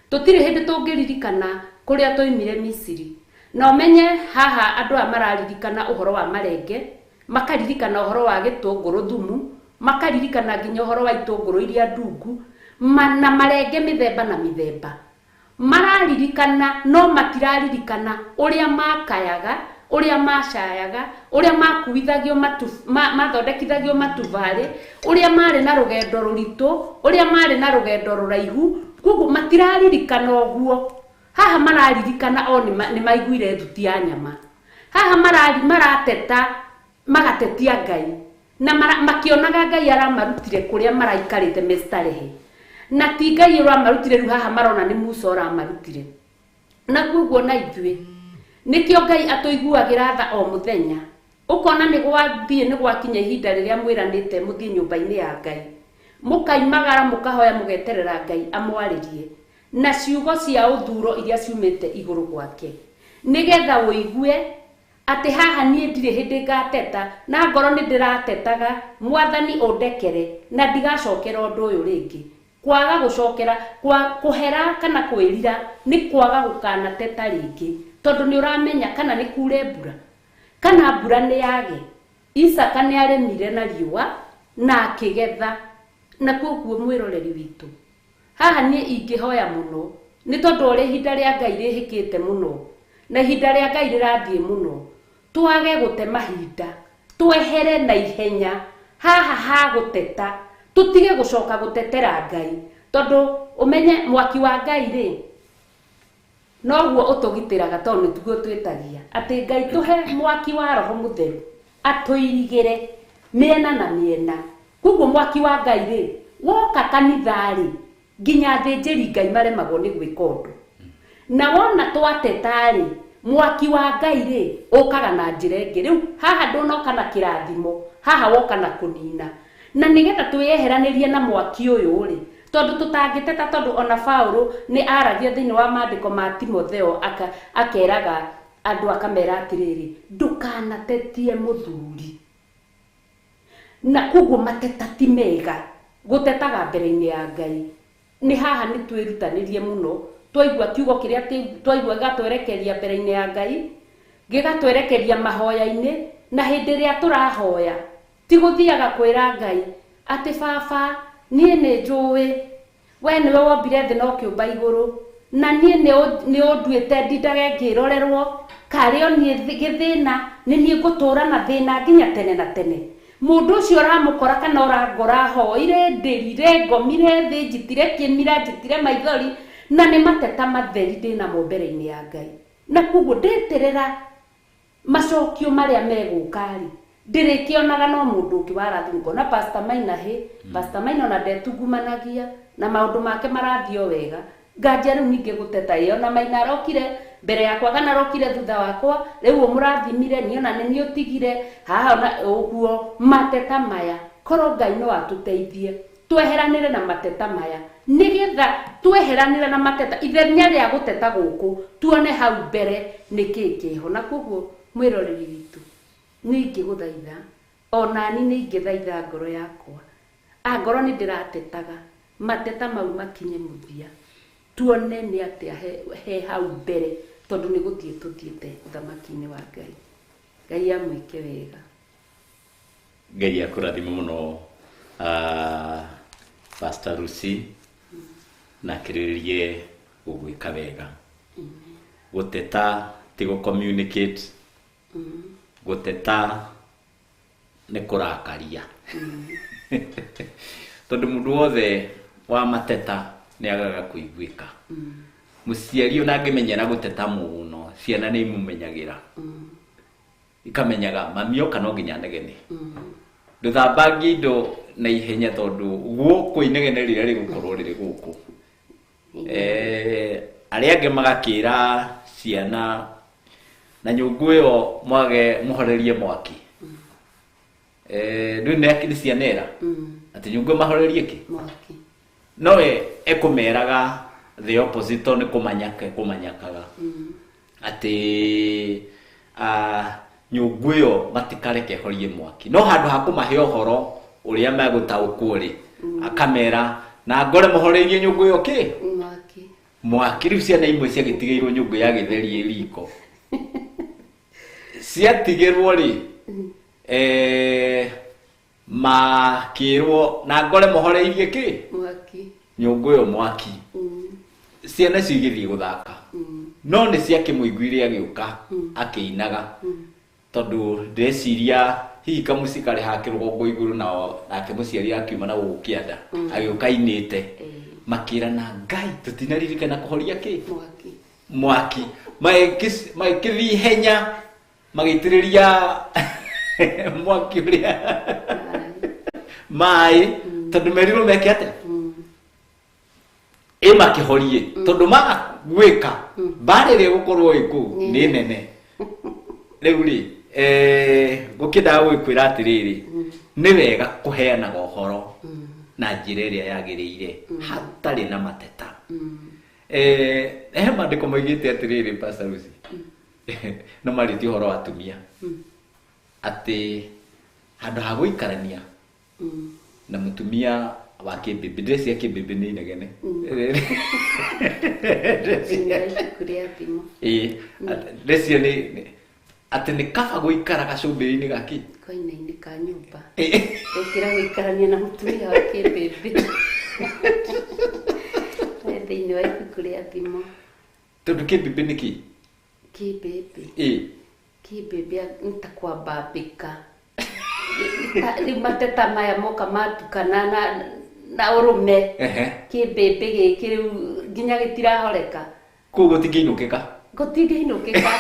S7: tutire hindi tungiririkana kuria toimire Misiri na umenye haha andu a mararirikana uhoro wa marenge makaririkana uhoro wa gitunguru thumu makaririkana nginya uhoro wa itunguru iria ndungu na marenge mithemba na mithemba mararirikana no matiraririkana uria makayaga uria macayaga uria makuithagio mathondekithagio matuvare uria mari na rugendo ruritu uria mari na rugendo ruraihu kuguo matiraririkana oguo haha mararirikana o ni maiguire thuti ya nyama haha marateta magatetia Ngai na makionaga Ngai aramarutire kuria maraikarite mestarehe na ti Ngai aramarutire ru haha marona ni Musa aramarutire na kuguo na ithue nikio Ngai atuiguagira tha o muthenya ukona ni gwathie ni gwakinya ihinda riria mwiranite muthie nyumba-ini ya Ngai mukaimagara mukahoya mugeterera Ngai amwaririe na ciugo cia uthuro iria ciumite iguru gwake nigetha uigue ati haha nie ndire hindi ngateta na ngoro ni ndiratetaga mwathani undekere na ndigacokera undu uyu ringi kwaga gucokera kuhera kana kwirira ni kwaga gukanateta ringi tondu ni uramenya kana ni kure mbura kana mbura ni yage Isaka ni aremire na riua na akigetha na kuguo mwiroreri witu haha ni ingihoya muno ni tondu uri hinda ria Ngai rihikite muno na hinda ria Ngai rirathie muno twage gute mahinda twehere na ihenya haha ha guteta tutige gucoka gutetera Ngai tondu umenye mwaki wa Ngai ri noguo utugitiraga tondu tuguo twitagia ati Ngai tuhe mwaki wa roho mutheru atuirigire miena na miena kuguo mwaki wa Ngai ri woka kanithari nginya thinjiri Ngai maremagwo ni gwika undu na wona twatetari mwaki wa Ngai ri ukaga na njira ingi riu haha ndunoka na kirathimo haha woka na kunina na nigetha tweyeheranirie na mwaki uyu ri tondu tutangiteta tondu ona Paulo ni aragia thiini wa maandiko ma Timotheo akeraga andu akamera atiriri ndukanatetie muthuri na kuguo mateta ti mega gutetaga mbere-ini ya Ngai ni haha ni twirutanirie muno twaigua kiugo kiria twaigua gatwerekeria mbere-ini ya Ngai gigatwerekeria mahoya-ini na hindi ria turahoya ti guthiaga kwira Ngai ati baba nie ni njui we niwe wombire thi no kiumba iguru na nie ni unduite ndindage ngirorerwo kario nie githina ni nie ngutura na thina nginya tene na tene mundu ucio uramukora kana urangora hoire ndirire ngomire thi njitire kimira njitire maithori na ni mateta matheri ndina mo mbere-ini ya Ngai na kuguo ndeterera macokio maria megukari ndirikionaga no mundu ungi warathungo na Pastor Maina Pastor Maina na ndetungumanagia na maundu make marathio wega nganja riu ninge guteta iyo na Maina arokire mbere yakwa kana arokire thutha wakwa riu murathimire niona ni utigire haha na uguo mateta maya koro Ngai no atuteithie tweheranire na mateta maya nigetha tweheranire na mateta ithenya ria guteta guku tuone hau mbere nikikiho na kuguo mwiroreri witu ningi guthaitha ona ni ningithaitha ngoro yakwa ngoro ni ndiratetaga mateta mau makinye muthia tuone ni atia he hau mbere tondu ni guthie tuthiete uthamaki-ini wa Ngai Ngai amwike wega
S4: Ngai akurathime muno Pastor Lucy na kirĩrie gũgwĩka wega. Gũteta ti communicate. Gũteta nĩ kũrakaria. Tondũ mũndũ wothe wa mateta nĩ agaga kũiguĩka. Mũciari ona angĩmenyera gũteta mũno, ciana nĩ imumenyagĩra. Ikamenyaga mami oka no nginya negene. Ndũthambangie indo na ihenya tondũ gũkũ inegene rĩrĩa rĩgũkorwo rĩrĩ gũkũ. Arĩa angĩ magakĩra ciana na nyũngũ ĩyo mwage mũhorerie mwaki. Ndũĩ nĩ akiri cianera atĩ nyũngũ mahorerie kĩ
S7: mwaki.
S4: Nowe ekũmeraga the opposite nĩ kũmanyakaga atĩ nyũngũ ĩyo matikareke horie mwaki. No handũ ha kũmahe ũhoro ũrĩa megũtaũkwo rĩ, akamera na ngore mũhorerie nyũngũ ĩyo kĩ mwaki. Rĩu ciana imwe ciagĩtigĩirwo nyũngũ ya gĩtheri riko ciatigĩrwo rĩ, makĩrwo na ngore mũhoreirie kĩ
S7: mwaki,
S4: nyũngũ ĩyo mwaki. Ciana cigĩthiĩ gũthaka no nĩ ciakĩmũiguire agĩũka akĩinaga tondũ ndeciria hihi kamũci karĩ hake rũgongo igũrũ nake mũciari akiuma na gũkũ kĩanda agĩũka inĩte. Makĩrana Ngai tũtinaririkana kũhoria kĩ mwaki. Magĩkĩthiĩ henya magĩitĩrĩria mwaki ũrĩa maĩ tondũ merirwo meke atĩa makĩhorie tondũ magwĩka mbarĩ ĩrĩa gũkorwo ĩkũu nĩ nene. Rĩu rĩ gũkĩndaga gũkwĩra atĩrĩrĩ, nĩ wega kũheanaga ũhoro na njĩra ĩrĩa yagĩrĩire hatarĩ na mateta. He maandĩko moigĩte atĩrĩrĩ Pastor Lucy, no marĩtie ũhoro wa atumia atĩ handũ ha gũikarania na mũtumia wa kĩmbĩmbĩ, ndresi ya kĩmbĩmbĩ nĩ inegene. Ndresi nĩ atĩ nĩ kaba gũikara gacumbĩrĩ-inĩ gaki
S7: koine-inĩ ka nyũmba gũkĩra gũikarania na mũtumia wa kĩmbĩmbĩ thĩinĩ wa ibuku rĩa thimo.
S4: Tondũ kĩmbĩmbĩ nĩ kĩ?
S7: Kĩmbĩmbĩ nĩ ta kwambambĩka. Rĩu mateta maya moka matukana na ũrũme kĩmbĩmbĩ gĩkĩ rĩu nginya gĩtirahoreka.
S4: Kũu gũtingĩinũkĩka?
S7: Gũtingĩinũkĩka.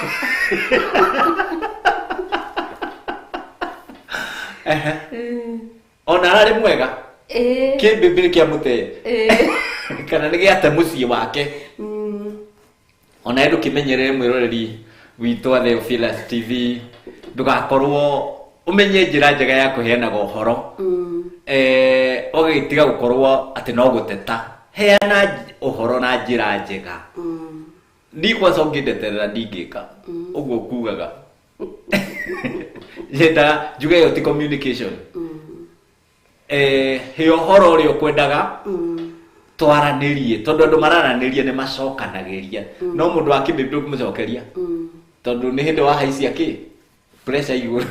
S4: Ona ararĩ mwega kĩmbĩmbĩ nĩ kĩa mũtee kana nĩ gĩate mũciĩ wake. Ona ndũkĩmenyerere mwĩroreri witũ wa Theophilus TV, ndũgakorwo umenye njĩra njega ya kũheanaga ũhoro ũgĩtiga gũkorwo atĩ no gũteta. Heana ũhoro na njĩra njega. Ndikwaca ũngĩndeterera ndingĩka ũguo kugaga. Njenda njuge yo ti communication. He ũhoro ũrĩa ũkwendaga twaranĩrie tondũ andũ mararanĩria nĩ macokanagĩria. No mũndũ wa kĩmbĩmbĩ ndũkũmũcokeria tondũ nĩ hĩndĩ wa haicia kĩ pressure igũrũ.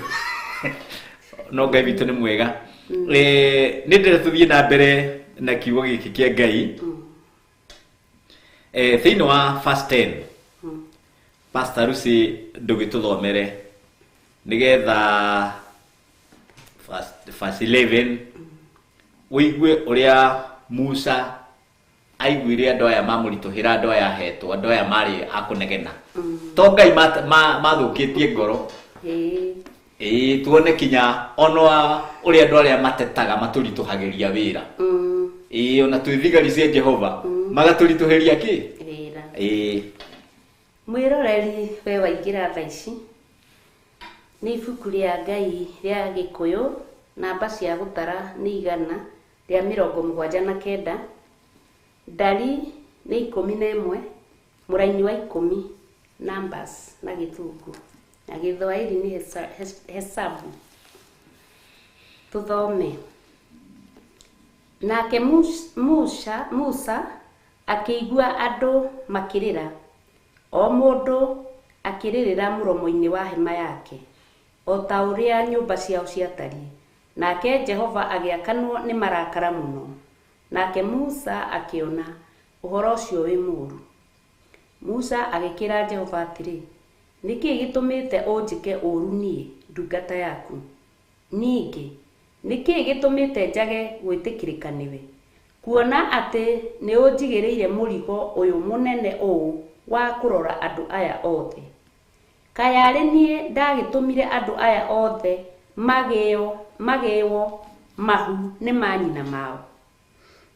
S4: No Ngai witũ nĩ mwega. Nĩ ndĩrenda tũthiĩ na mbere na kiugo gĩkĩ kĩa Ngai thĩinĩ wa verse 10. Pastor Lucy ndũgĩtũthomere nĩgetha verse 11 wĩigue ũrĩa Musa aiguire andũ aya mamũritũhĩra, andũ aya hetwo, andũ aya marĩ akũnegena. To Ngai mathũkĩtie ngoro. Tuone kinya ona ũrĩa andũ arĩa matetaga matũritũhagĩria wĩra. Ona twĩthigari cia Jehova magatũritũhĩria kĩ wĩra.
S7: Mwĩroreri we waingĩra thaa ici nĩ ibuku rĩa Ngai rĩa Gĩkũyũ, namba cia gũtara nĩ 179, ndari nĩ 11, mũraini wa 10 numbers na Gĩthũngũ, na Gĩthwaĩri nĩ hesabu. Tuthome. Nake Musa akĩigua andũ makĩrĩra, o mũndũ akĩrĩrĩra mũromo-inĩ wa hema yake, o ta ũrĩa nyũmba ciao ciatariĩ. Nake Jehova agiakanwo nĩ marakara mũno. Nake Musa akiona ũhoro ũcio wĩ mũũru. Musa agĩkĩra Jehova atĩrĩ, nĩkĩ gĩtũmĩte ũnjĩke ũũru niĩ ndungata yaku? Ningĩ nĩkĩ gĩtũmĩte njage gwĩtĩkĩrĩka nĩwe? Kuona atĩ nĩ ũnjigĩrĩire mũrigo ũyũ mũnene ũũ wa kũrora andũ aya othe. Kaĩ arĩ niĩ ndagĩtũmire andũ aya othe magĩĩo mahu nĩ manyina mao?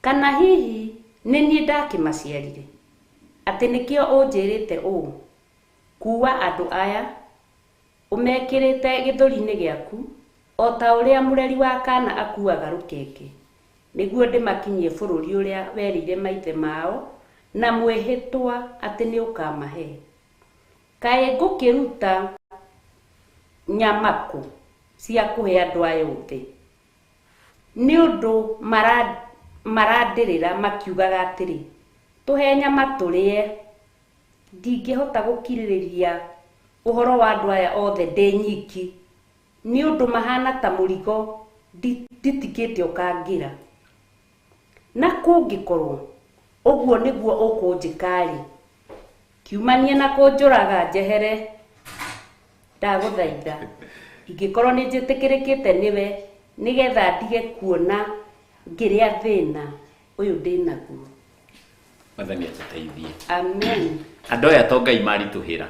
S7: Kana hihi nĩ niĩ ndakĩmaciarire? Atĩ nĩkĩo ũnjĩrĩte ũũ, kuua andũ aya ũmekĩrĩte gĩthũri-inĩ gĩaku, o ta ũrĩa mũreri wa kana akuaga rũkenge, nĩguo ndĩmakinyie bũrũri ũrĩa werĩire maithe mao na mwĩhĩtwa atĩ nĩ ũkamahe. Kaĩ ngũkĩruta nyamakũ cia kũhe andũ aya othe? Nĩ ũndũ marandĩrĩra makiugaga atĩrĩ, tũhe nyama tũrĩe. Ndingĩhota gũkirĩrĩria ũhoro wa andũ aya othe ndĩ nyiki, nĩ ũndũ mahana ta mũrigo nditikĩte ũkangĩra. Na kũngĩkorwo ũguo nĩguo ũkũnjĩka-rĩ, kiumanie na kũnjũraga njehere, ndagũthaitha. Ingĩkorwo nĩ njĩtĩkĩrĩkĩte nĩwe, nĩgetha ndige kuona ngĩrĩa thĩna ũyũ ndĩnaguo.
S4: Mwathani atũteithie.
S7: Amen.
S4: Andũ aya to Ngai maritũhĩra.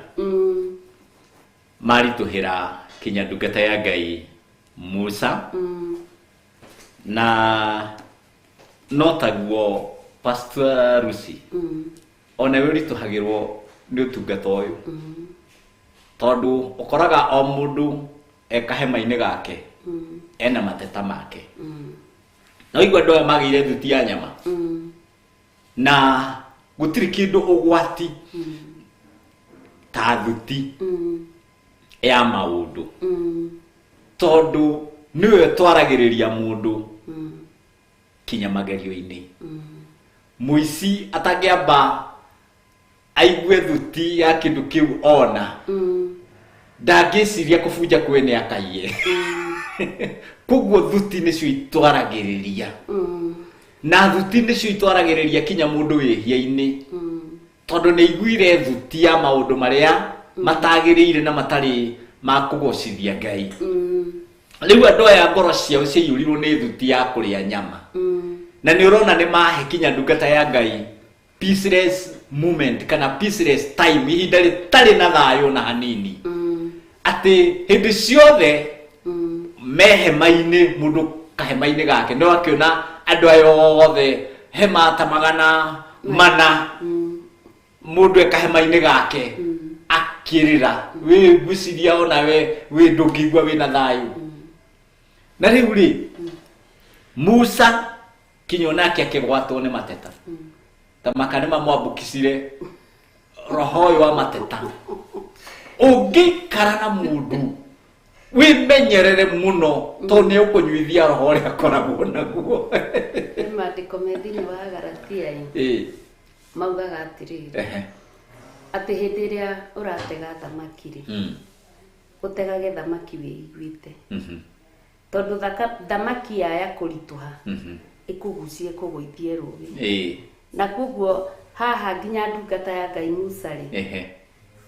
S4: Maritũhĩra kinya ndungata ya Ngai Musa. Na no taguo Pastor Lucy. Ona wĩritũhagĩrwo nĩ ũtungata ũyũ. Tondũ ũkoraga o mũndũ ekahema-inĩ gake ena mateta make. Na ũigua andũ aya magĩire thuti ya nyama. Na gũtirĩ kĩndũ ũgwati ta thuti ya maũndũ. Tondũ nĩwe twaragĩrĩria mũndũ kinya magerio-inĩ. Mũici atangĩamba aigue thuti ya kĩndũ kĩu ona, ndangĩciria kũbunja kwene akaiye. Koguo thuti nĩcio itwaragĩrĩria. Na thuti nĩcio itwaragĩrĩria kinya mũndũ wĩhia-inĩ. Tondũ nĩ iguire thuti ya maũndũ marĩa matagĩrĩire na matarĩ ma kũgocithia Ngai. Rĩu andũ aya ngoro ciao ciaiyũrirwo nĩ thuti ya kũrĩa nyama. Na nĩ ũrona nĩ mahe kinya ndungata ya Ngai peaceless moment kana peaceless time, ihinda rĩtarĩ na thayũ na hanini. Atĩ hĩndĩ ciothe mehema-inĩ, mũndũ kahema-inĩ gake, no akĩona andũ aya othe hema ta magana mana, mũndũ ekahema-inĩ gake akĩrĩra, wĩ ngwĩciria ona we ndũngĩigua wĩna thayũ. Na rĩu rĩ, Musa kinya onake akĩgwatwo nĩ mateta. Ta makane mamwambũkicire roho ũyũ wa mateta. Ũngĩikara na mũndũ wĩmenyerere mũno, tondũ nĩ ũkũnyuithia roho ũrĩa akoragwo naguo.
S7: Maandĩko me thĩinĩ wa Galatia maugaga atĩrĩrĩ, atĩ hĩndĩ ĩrĩa ũratega thamaki-rĩ, ũtegage thamaki wĩiguĩte. Tondũ thamaki yaya kũritũha ĩkũgucie kũgũithie rũĩ. Na koguo haha nginya ndungata ya Ngai Musa-rĩ,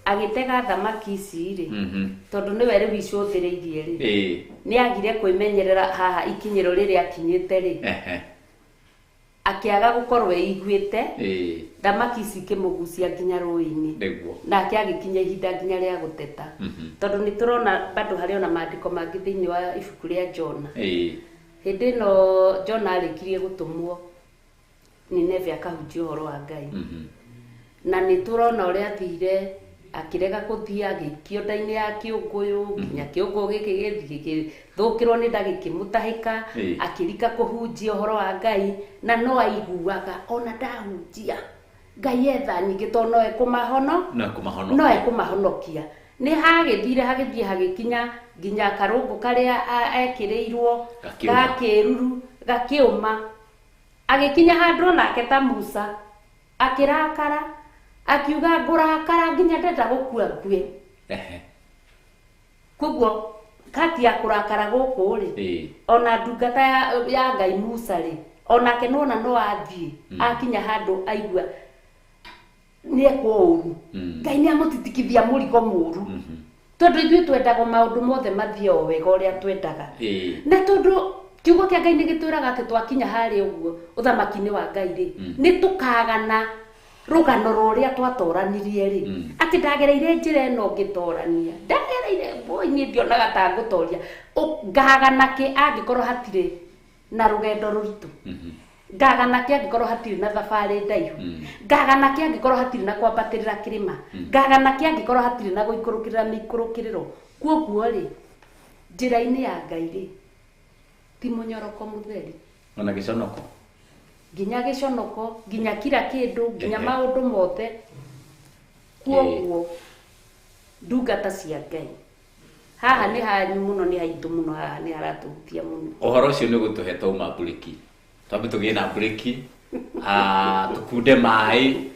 S7: agĩtega thamaki ici-rĩ, tondũ nĩwe rĩu icũthĩrĩirie-rĩ, nĩagire kwĩmenyerera haha ikinyĩro rĩrĩa akinyĩte-rĩ, akĩaga gũkorwo eiguĩte, thamaki ici ikĩmũgucia nginya rũĩ-inĩ, nake agĩkinya ihinda nginya rĩa gũteta. Tondũ nĩ tũrona bado harĩ ona maandĩko mangĩ thĩinĩ wa ibuku rĩa Jona. Hĩndĩ ĩno Jona arĩkirie gũtũmwo Nineve akahunjia ũhoro wa Ngai. Na nĩ tũrona ũrĩa athire akĩrega gũthiĩ, agĩikio nda-inĩ ya kĩũngũyũ, nginya kĩũngũyũ gĩkĩ gĩgĩthũkĩrwo nĩ nda gĩkĩmũtahĩka, akĩrika kũhunjia ũhoro wa Ngai, na no aiguaga ona ndahunjia Ngai etha nyingĩ, tondũ no ekũmahonokia. Nĩ hagĩthiĩ hagĩkinya nginya karũngũ karĩa ekĩrĩirwo gakĩruru gakĩũma, agĩkinya handũ nake ta Musa akĩrakara, akiuga ngũrakara nginya ndenda gũkua ngue. Koguo kati ya kurakara guku ri ona ndungata ya Ngai Musa ri ona ke nona no athie akinya handu aigua ni ekuru Ngai ni amutitikithia murigo muru tondu ithuĩ twendaga maundu mothe mathie o wega uria twendaga na tondu kiugo kia Ngai ni gitwiraga ati twakinya hari uguo uthamaki-ini wa Ngai ri ni tukagana rugano ruria twatoranirie ri ati ndagereire njira eno ngitorania ndagereire boy ni ndionaga ta ngutoria ngagana ki angikorwo hatire na rugendo ruritu ngagana ki angikorwo hatire na thabari ndaihu ngagana ki angikorwo hatire na kwambatirira kirima ngagana ki angikorwo hatire na guikurukirira mikurukiriro kwoguo ri njira-ini ya Ngai ri ti munyoroko mutheri
S4: ona giconoko
S7: nginya giconoko nginya kila kindu nginya maundu mothe kwoguo ndungata cia Ngai haha ni hanyu muno ni haitu muno haha ni haratuhutia muno
S4: uhoro ucio ni gutuhe tuma breki twambe tugie na breki tukunde mai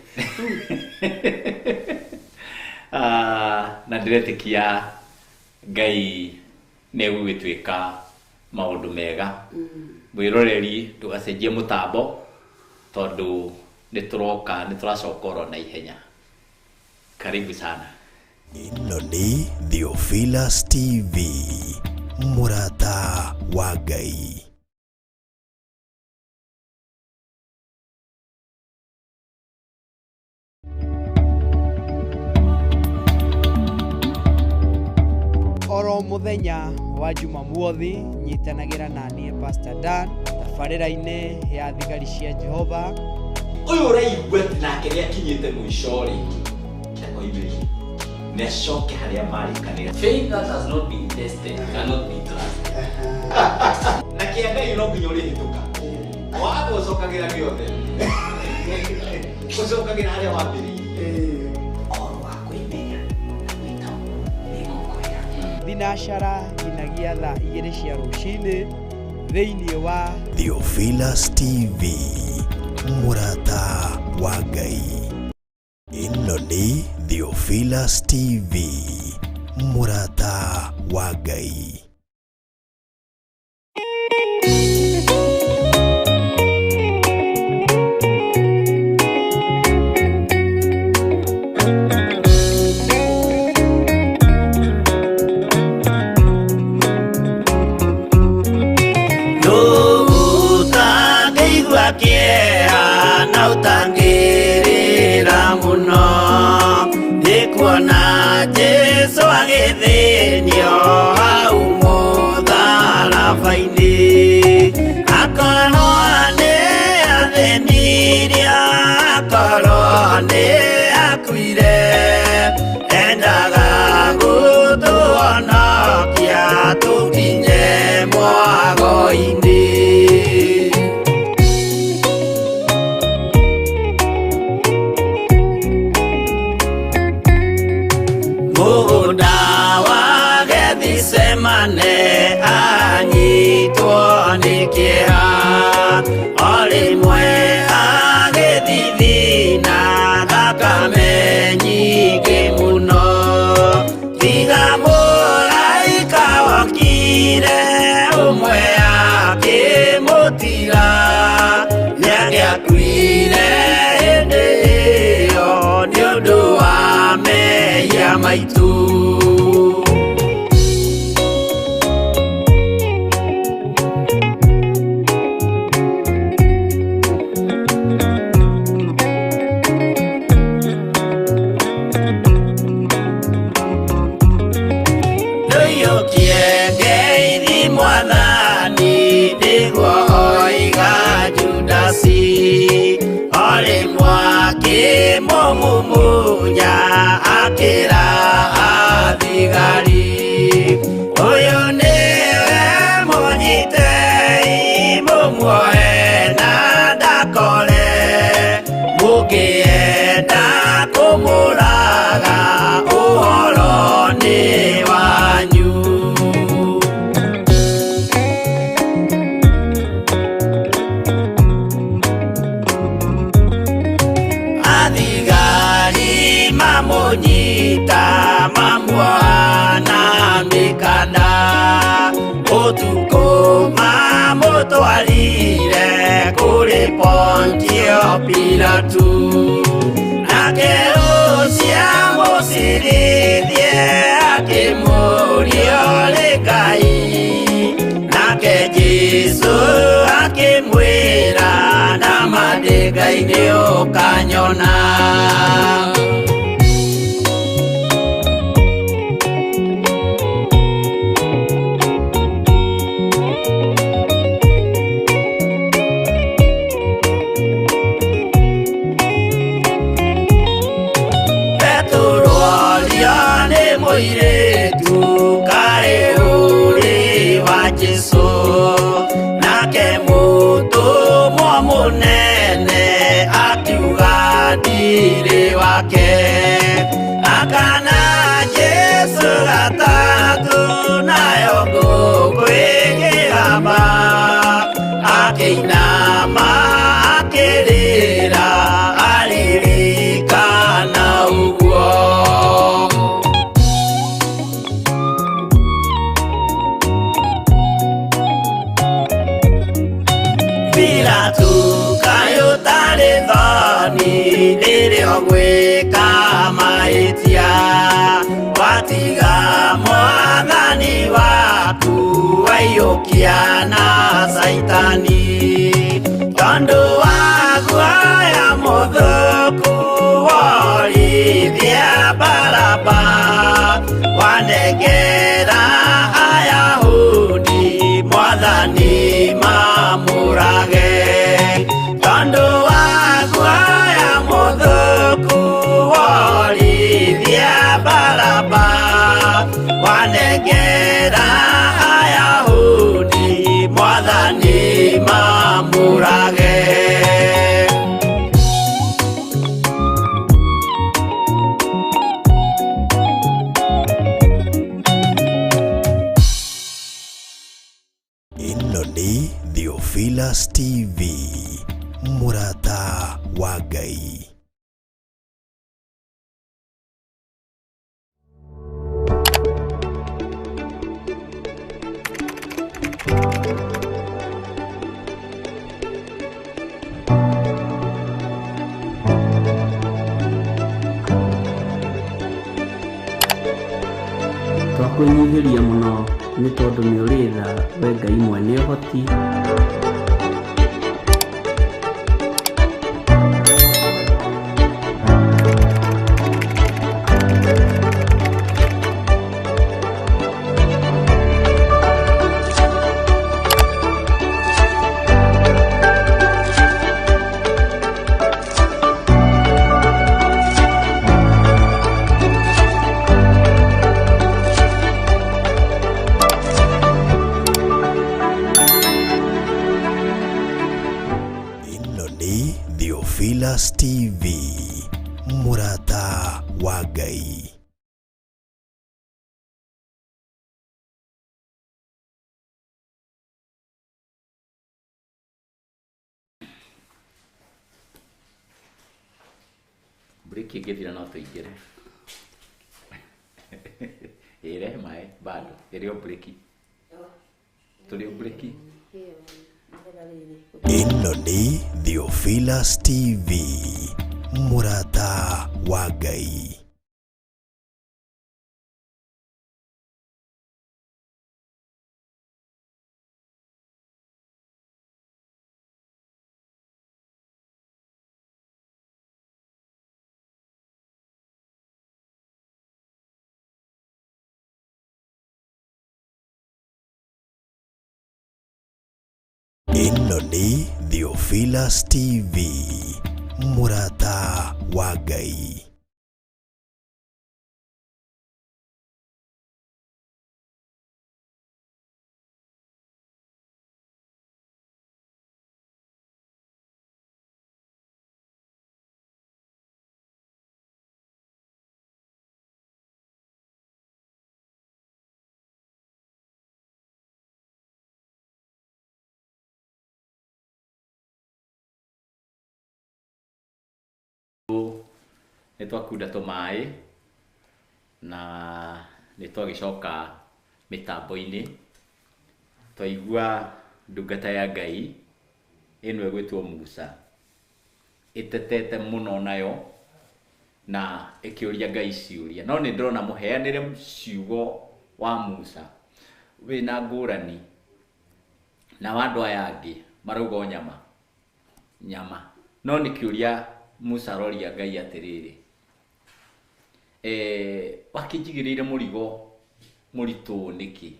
S4: na diretikia Ngai ne gwitwika maundu mega wiroreri tugacenjie mutambo tondu ni turacoka na ihenya. Karibu sana.
S1: Ino ni Theophilus TV, murata wa Ngai.
S3: Oro muthenya wa Jumamothi nyitanagira nanie Pastor Dan tabarĩra-inĩ ya thigari cia Jehova.
S4: Uyu uraigua nake ria kinyite mwisho ri keko ibiri ne shoke haria marikanira.
S5: Faith that has not been tested cannot be trusted.
S4: Na kiende no nginya uri hituka wabo cokagira giothe ucokagira haria wambiri oro wako imenya wita nigukwira
S3: Thinashara nginagia thaa 2 cia rũcinĩ thĩinĩ wa
S1: Theophilus TV, murata wa Ngai. Ino ni Theophilus TV, murata wa Ngai.
S2: Utangirira muno ndikuona Jesu agithinio hau mutharabaini akorwo ni athĩnirie akorwo ni akuire endaga gũtũhonokia tũkinye mwago-inĩ. Semane anyitwo ni kĩeha o rĩmwe agĩthithina thakame nyingĩ mũno tiga mũraika wokire ũmwe akĩmũtiga nĩagĩakuire hĩndĩ ĩyo nĩ ũndũ wa mehia maitũ. Mumunya akira athigari uyu niwe munyitei mumuoe na ndakore mukienda kumuraga uhoro ni wanyu. Mamunyita mamwana mikana tu nake ucia mũcirithie akĩmũria ũrĩ Ngai nake Jesũ akĩmwĩra nama ndĩ Ngai nĩ ũkanyona. Mũirĩtu karĩ ũrĩ wa Jesũ nake mũtũmwo mũnene akiuga ndirĩ wake akana Jesũ gatatũ nayo ngũkũ ĩkĩgamba akĩinama akĩrĩra aririkana ũguo. Tukayũtarĩ thoni rĩrĩa gwĩka mahĩtia watiga Mwathani waku waiyũkia na Saitani tondũ wa guoya mũthũku worithia Baraba wanengera Ayahudi Mwathani mamũrage tondũ wa guoya mũthũku worithia Baraba wanengera Ayahudi Mwathani mamũrage.
S1: Ĩno nĩ Theophilus TV, mũrata wa Ngai.
S6: Twakwĩnyihĩria mũno nĩ tondũ nĩ ũrĩ tha we Ngai mwene ũhoti.
S1: Theophilus TV, mũrata wa Ngai.
S4: Breki ingĩthira no tũingĩre. Ĩrehe maĩ bado ĩrĩ o breki. Tũrĩ o breki.
S1: Ĩno nĩ Theophilus TV, mũrata wa Ngai. Ĩno nĩ Theophilus TV, mũrata wa Ngai.
S4: Nĩ twakunda tũmaĩ na nĩ twagĩcoka mĩtambo-inĩ twaigua ndungata ya Ngai ĩno ĩgwĩtwo Musa itetete muno nayo na ikiuria Ngai ciuria no ni ndrona muheanire ciugo wa Musa wina ngurani na wandu aya angi marugo nyama no ni kiuria Musa roria Ngai atiriri wakinjigirire murigo muritu niki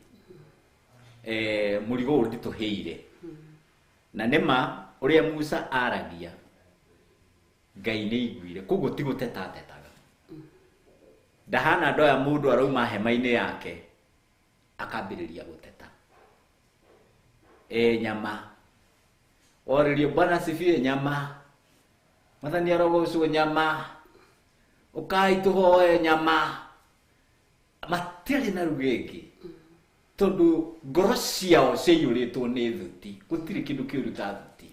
S4: murigo undituheire na nema uria Musa aragia Ngai ni iguire koguo ti gutetatetaga ndahana ndoya mundu arauma hema-ini yake akambiriria guteta nyama oririo Bwana sifie nyama mathani arogocu nyama ukai tuhoe nyama matiari na rugengi tondu ngoro ciao ciiyuritwo ni thuti gutiri kindu kiuruta thuti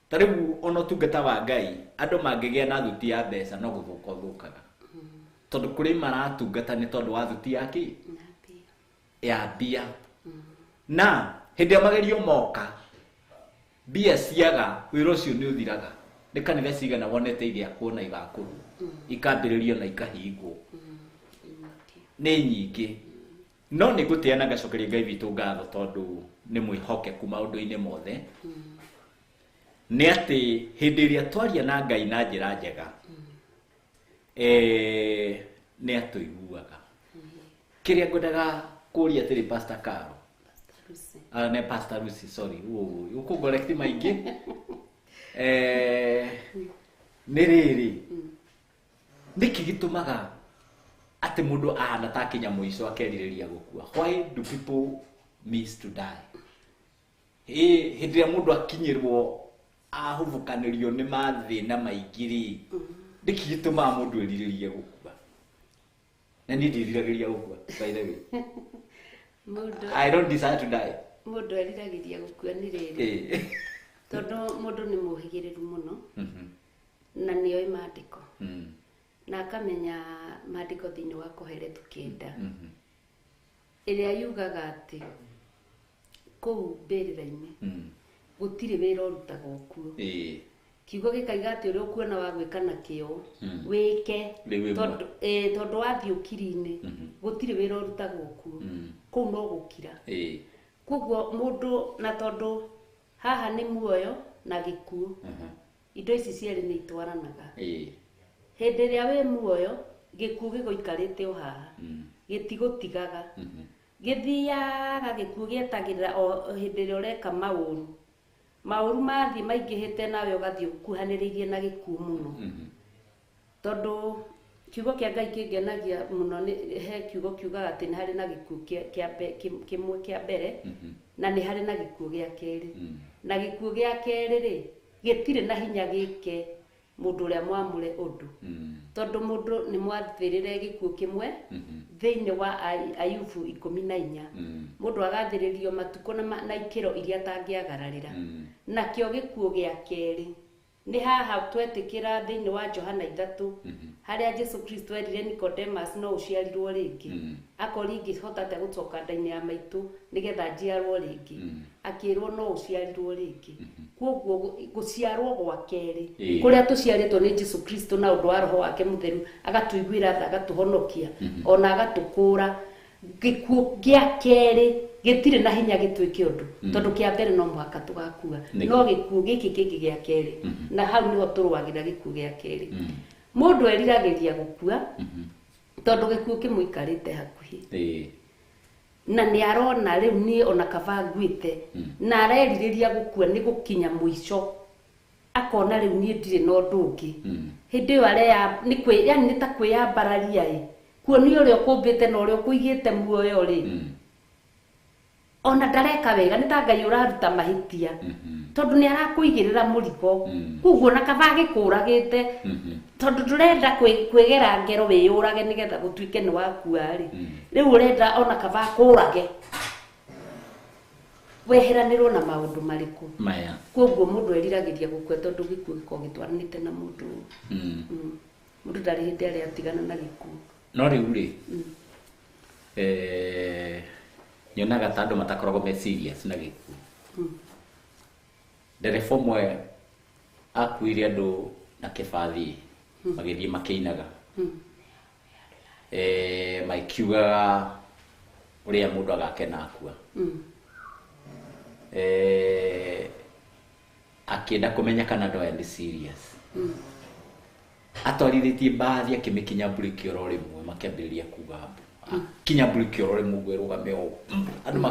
S4: taribu ono tungata wa Ngai andu mangigia na thuti ya mbeca no guthukaga tondu kuri maratungata ni tondu wa thuti yake ya bia na hindi ya magerio moka bia ciaga wiro ucio ni uthiraga ni kanitha cigana wonete iria kuona igakuru ikambiririo na ikahingwo ni nyingi no ni gutiana gacokeria Ngai witu ngatho tondu ni mwihokeku maundu-ini mothe ni ati hindi iria twaria na Ngai na njira njega ni atuiguaga kiria ngwendaga kuria tiri Pastor Caro ne Pastor Lucy sorry uku correct maingi ni riri niki gitumaga ati mundu ahana ta kinya muico akeririria gukua why do people miss to die hindi ya mundu akinyirwo ahuvukanirio ni mathina maingiri niki gituma mundu eriririe gukua na ni ndiriragiria gukua by the way
S7: mundu
S4: I don't desire to die
S7: mundu eriragiria gukua ni riri tondu mundu ni muhigiriru muno na nioi maandiko na akamenya maandiko thiini wa Koheretu 9 iria yugaga ati kou mbirira-ini gutiri wira urutaga okuo kiugo gikaiga ati uria ukuona wa gwika na kio wike tondu wathii ukiri-ini gutiri wira urutaga okuo kou no gukira koguo mundu na tondu haha ni muoyo na gikuo indo ici cieri ni itwaranaga hindi iria wi muoyo gikuo giguikarite o haha gitigutigaga githiaga gikuo gietagirira o hindi iria ureka mauru mathi maingihite nawe ugathii ukuhaniririe na gikuo muno tondu kiugo kia Ngai kingenagia muno ni he kiugo kiugaga ati ni hari na gikuo kimwe kia mbere na ni hari na gikuo gia keri na gikuo gia keri ri gitire na hinya gike mundu uria mwamure undu tondu mundu ni mwathirire gikuo kimwe thiini wa Ayubu 14 mundu agathiririo matuko na ikiro iria tangiagararira na kio gikuo gia keri ni haha twetikira thiini wa Johana 3 haria Jesu Kristo erire Nicodemus no uciarirwo ringi akoringi hota ta gucoka ndaini ya maitu nigetha njiarwo ringi akirwo no uciarirwo ringi koguo guciarwo gwa keri kuria tuciaritwo ni Jesu Kristo na undu wa roho wake mutheru agatuiguira tha agatuhonokia ona agatukura gikuo gia keri gitire na hinya gitwike undu tondu kia mbere no mwaka tugakua no gikuo giki kingi gia keri na hau niho turwagira gikuo gia keri mundu eriragiria gukua tondu gikuo kimuikarite hakuhi na ni arona riu ni ona kavanguite na areririria gukua ni gukinya muico akona riu ni ndire no ndungi hindi yo areya ni kwi yani ni ta kwiyambararia kuoni uria ukumbite na uria ukuigite muoyo ri ona ndareka wega ni ta Ngai uraruta mahitia tondu ni arakuigirira murigo kuguo na kavagi kuragite tondu turenda kwigera ngero wiyurage nigetha gutwike ni wakua ri riu urenda ona kava kurage weheranirwo na maundu mariku maya kuguo mundu eriragiria gukua tondu gikuo gikogitwaranite na mundu mundu ndari hindi ari atigana na gikuo
S4: no riu ri nyonaga tandu matakoragwo me serious na gikuo ndereba mwe akuire andu na kibathi magithie makiinaga maikiugaga uria mundu agakena akua akienda kumenya kana ndo ndi serious atwarithitie bathi akimikinya buriki oro rimwe makiambiriria kuga kinya buriki oro rimwe gwirugame o andu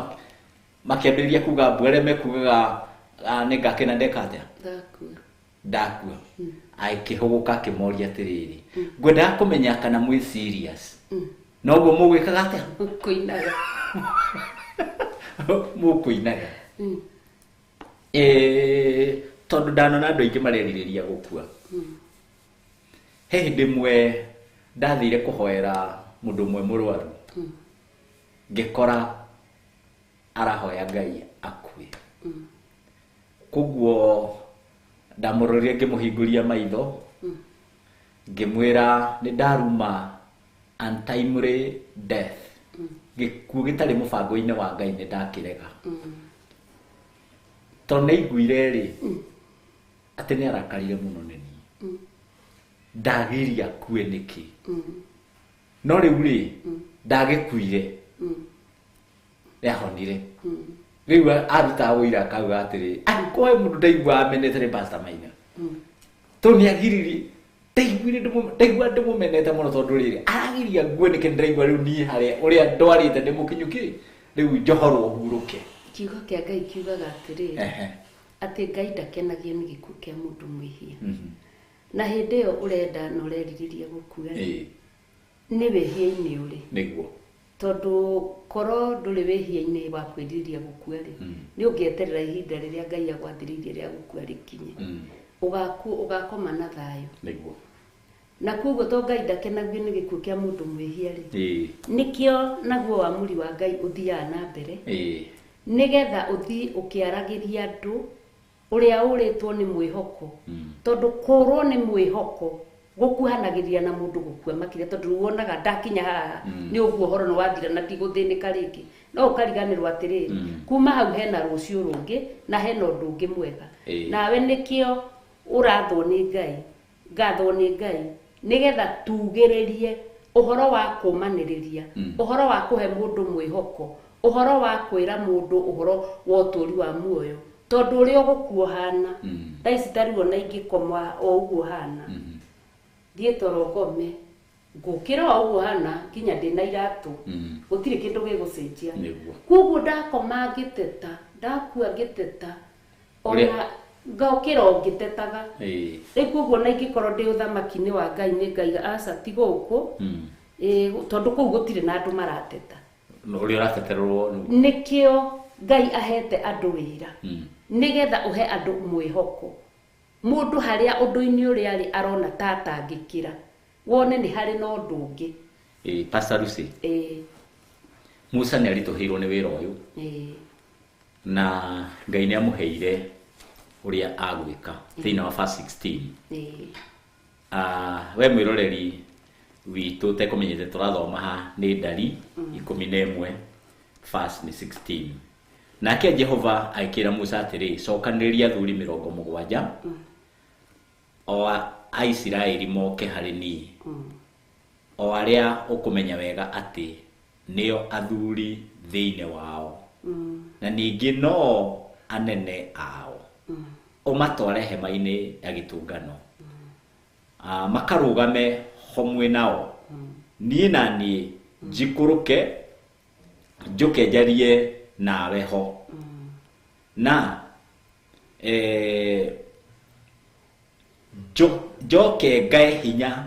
S4: makiambiriria kuga bwere mekugaga ningakena ndekate ndakua aikihuguka kimoria atiriri ngwenda kumenya kana mwi serious noguo mugwikaga atia
S7: kuinaga
S4: mukuinaga tondu ndanona andu aingi mareririria gukua he hindi mwe ndathire kuhoera mundu mwe murwaru ngikora arahoya Ngai akue kuguo ndamuroria ngimuhinguria maitho ngimwira ni ndaruma untimely death gikuo gitari mubango-ini wa Ngai ni ndakirega tondu iguire ri ati ni arakarire muno nini ndagiria kue niki no riu ri ndagikuire yahonire riu aruta wira kauga atiri koe mundu ndaigua amenetere pastor Maina to ni agiriri ndaigua ndimumenete muno tondu riri aragiria ngue niki ndaigua riu ni haria uria ndwarite ndimukinyuki riu njohorwo huruke
S7: kiugo kia Ngai kiugaga atiri ati Ngai ndakenagio ni gikuo kia mundu mwihia na hindi yo urenda na ureririria gukua ni wehia-ini uri
S4: niguo
S7: tondu koro nduri wehia-ini wa kwiriria gukua ri ni ungieterera ihinda riria Ngai agwathiririe ria gukua rikinye ugakoma na thayo
S4: niguo
S7: na kuguo to Ngai ndakenagio ni gikuo kia mundu mwihia ri nikio naguo wamuri wa Ngai uthiaga na mbere nigetha uthi ukiaragiria andu uria uritwo ni mwihoko tondu kurwo ni mwihoko gukuhanagiria na mundu gukua makire tondu wonaga ndakinya haha ni uguo horo no wathira na tiguthinika ringi no ukariganirwo atiriri kuma hau hena rucio rungi na hena undu ungi mwega nawe nikio urathwo ni Ngai ngathwo ni Ngai nigetha tugiririe uhoro wa kumaniriria uhoro wa kuhe mundu mwihoko uhoro wa kwira mundu uhoro wa uturi wa muoyo tondu uri ugukua hana taici tariwo na ingikoma o uguo hana thie torogome ngukira o uguo hana kinya ndina iratu gutire kindu gigucenjia kuguo ndakoma ngiteta ndakua ngiteta ona ngaukira ngitetaga riu kuguo na ingikorwo ndi uthamaki-ini wa Ngai ni Ngai aca ti guku tondu kuu gutire na andu marateta
S4: uri urateterwo
S7: nikio Ngai ahete andu wira nigetha uhe andu mwihoko mundu haria undu-ini uria ari arona tatangikira wone ni hari no undu ungi
S4: Pastor Lucy Musa ni arituhirwo ni wira uyu na Ngai ni amuheire uria agwika thiina wa verse 16 we mwiroreri witu tekumenyete turathoma ha ni Ndari 11 verse 16 nake Jehova aikira Musa atiri cokaniria thuri 70 o Aisiraeli moke hari ni o aria ukumenya wega ati nio athuri thiine wao na ningi no anene ao umatware hema-ini ya gitungano makarugame homwe nao nie na nie njikuruke njuke njarie nawe ho na njoke ngae hinya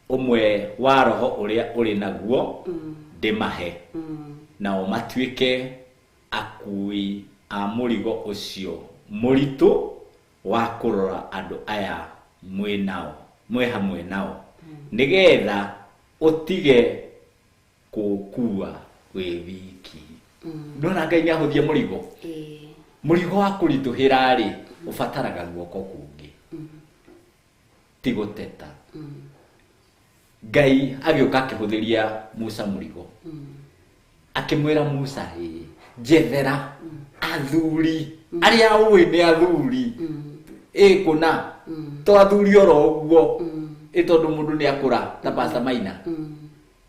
S4: umwe wa roho uria uri naguo ndimahe nao matuike akui a murigo ucio muritu wa kurora andu aya mwe hamwe nao nigetha utige kukua we wiki ndona Ngai ahuthie murigo murigo wa kurituhira ri ufataraga guoko kungi tiguteta Ngai agioka akihuthiria Musa murigo akimwira Musa jethera athuri aria uwi ni athuri kuna to athuri oro uguo tondu mundu ni akura ta Pastor Maina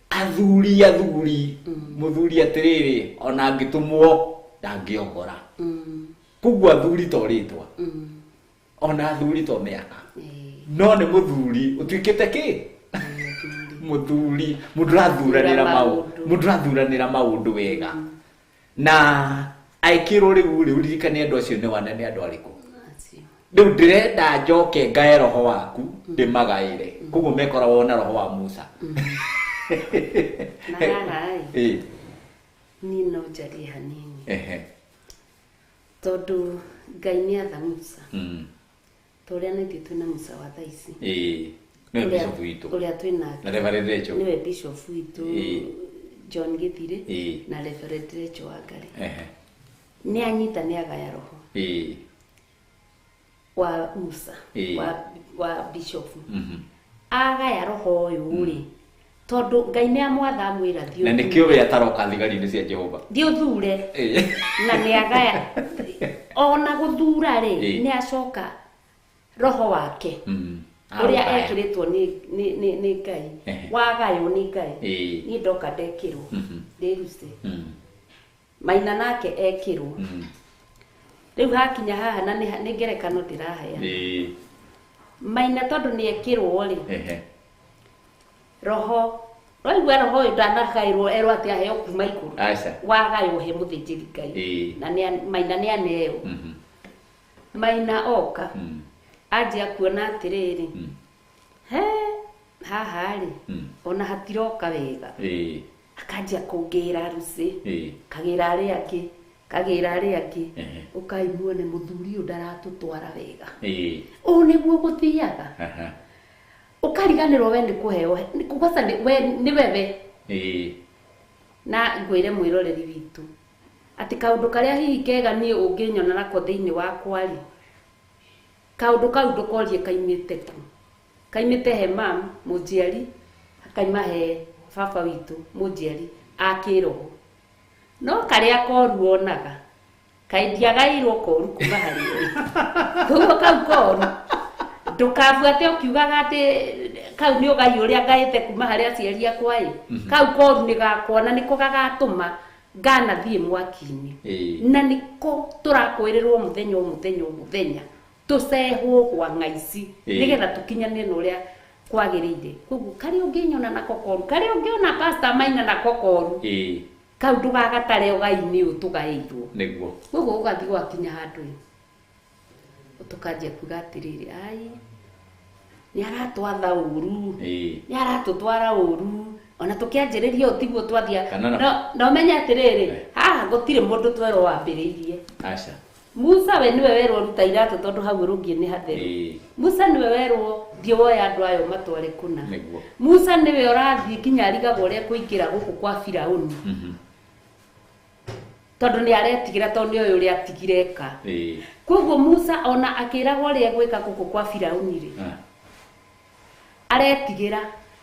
S4: athuri muthuri atiriri ona angitumwo ndangiongora kugwa athuri to ritwa ona athuri to miaka no ni muthuri utuikite ki muthuri mudrathuranira maundu wega na aikiro riu ririkane andu acio ni wanene andu ariku riu ndirenda njoke ngae roho waku ndimagaire koguo mekora wona roho wa Musa
S7: ni no njari hanini tondu Ngai ni atha Musa toria na ithu twina Musa wa thaici
S4: ni bishop witu
S7: uria twina
S4: na Reverend Rachel
S7: niwe bishop witu John Githire na Reverend Rachel Wangari ni anyita ni agaya roho wa Musa wa bishop agaya roho uyu ri tondu Ngai ni amwatha mwira thio
S4: na nikio we ataroka thigari-ini cia Jehova
S7: thio thure na ni agaya ona guthura ri ni acoka roho wake uria ekiritwo ni Ngai wagayo ni Ngai ni ndoka ndekirwo ndiruse Maina nake ekirwo riu hakinya haha na ni ngerekano ndirahaya Maina tondu ni ekirwo ri roho roigwa roho ndanakairwo erwo ati aheo kuma ikuru wagayo he muthinjiri Ngai na Maina ni aneo Maina oka aje kuona atiriri haha ri ona hatiroka wega akajia kungira rusi kagira ari aki ukaimwo ne muthuri ndaratutwara wega o niguo guthiaga ukariganirwo we ndikuheo kugosa ni wewe na ngwire mwiroreri witu ati kaundu karia hihi kega ni unginyona nako thiini wakwa ri kaundu kau ndukorie kaimite he mam mujiari akaima he baba witu mujiari akiro no karia koru onaga kaithiagairwo koru kuma hari kugo kau koru ndukabuate ukiugaga ati kau ni ugai uria ngaite kuma hari aciari akwa kau koru ni gakwona niko gagatuma ngana thie mwaki-ini na niko turakwirirwo muthenya tusehwo kwa ngaici nigetha tukinyane na uria kwagirire koguo kari unginyona na kokoru kari ungiona Pastor Maina na kokoru kau ndugagatare ugai-ini utugairwo
S4: niguo
S7: koguo ugathi gwakinya handu utukanjia kuga atiriri ai ni aratwatha uru ni aratutwara uru ona tukianjiriria utiguo twathia no menya atiriri haha gutire mundu twero wambiriirie
S4: aca
S7: Musa we niwe werwo ruta iratu tondu hau rungi ni hatheru Musa niwe werwo thio woya andu ayo matware kuna Musa niwe urathi kinya arigaga uria kuingira guku kwa Firauni tondu ni aretigira tondu ni uyu uria atigireka koguo Musa ona akiragwo uria gwika guku kwa Firauni ri aretigira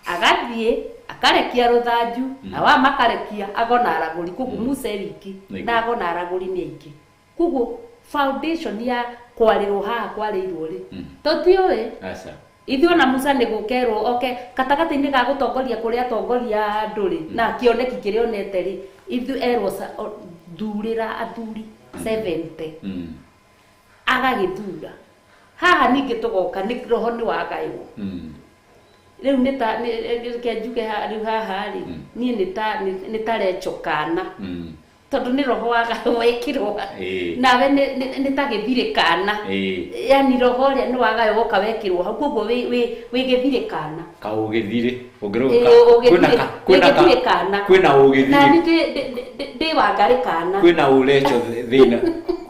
S7: agathie akarekia ruthanju na wa makarekia agona araguri koguo Musa wiki na agona araguri ni aingi koguo foundation ya kwarirwo haha kwarirwo ri totioe ithuo na Musa ni gukerwo katagati-ini ga gutongoria kuria atongoria andu ri na kioneki kirionete ri ithu erwo thurira athuri 70 agagithura haha ningi tugoka ni roho ni wagaywo riu ni ta kenjuke riu haha ri ni ta rechokana tondu ni roho wagaywo wekirwo nawe ni ta githire kana yani roho ria ni wagaywo goka wekirwo hau koguo wi githire kana
S4: ka ugithire ungiruka kwina ugithire
S7: na ni ndi Wangari kana
S4: kwina urecho thina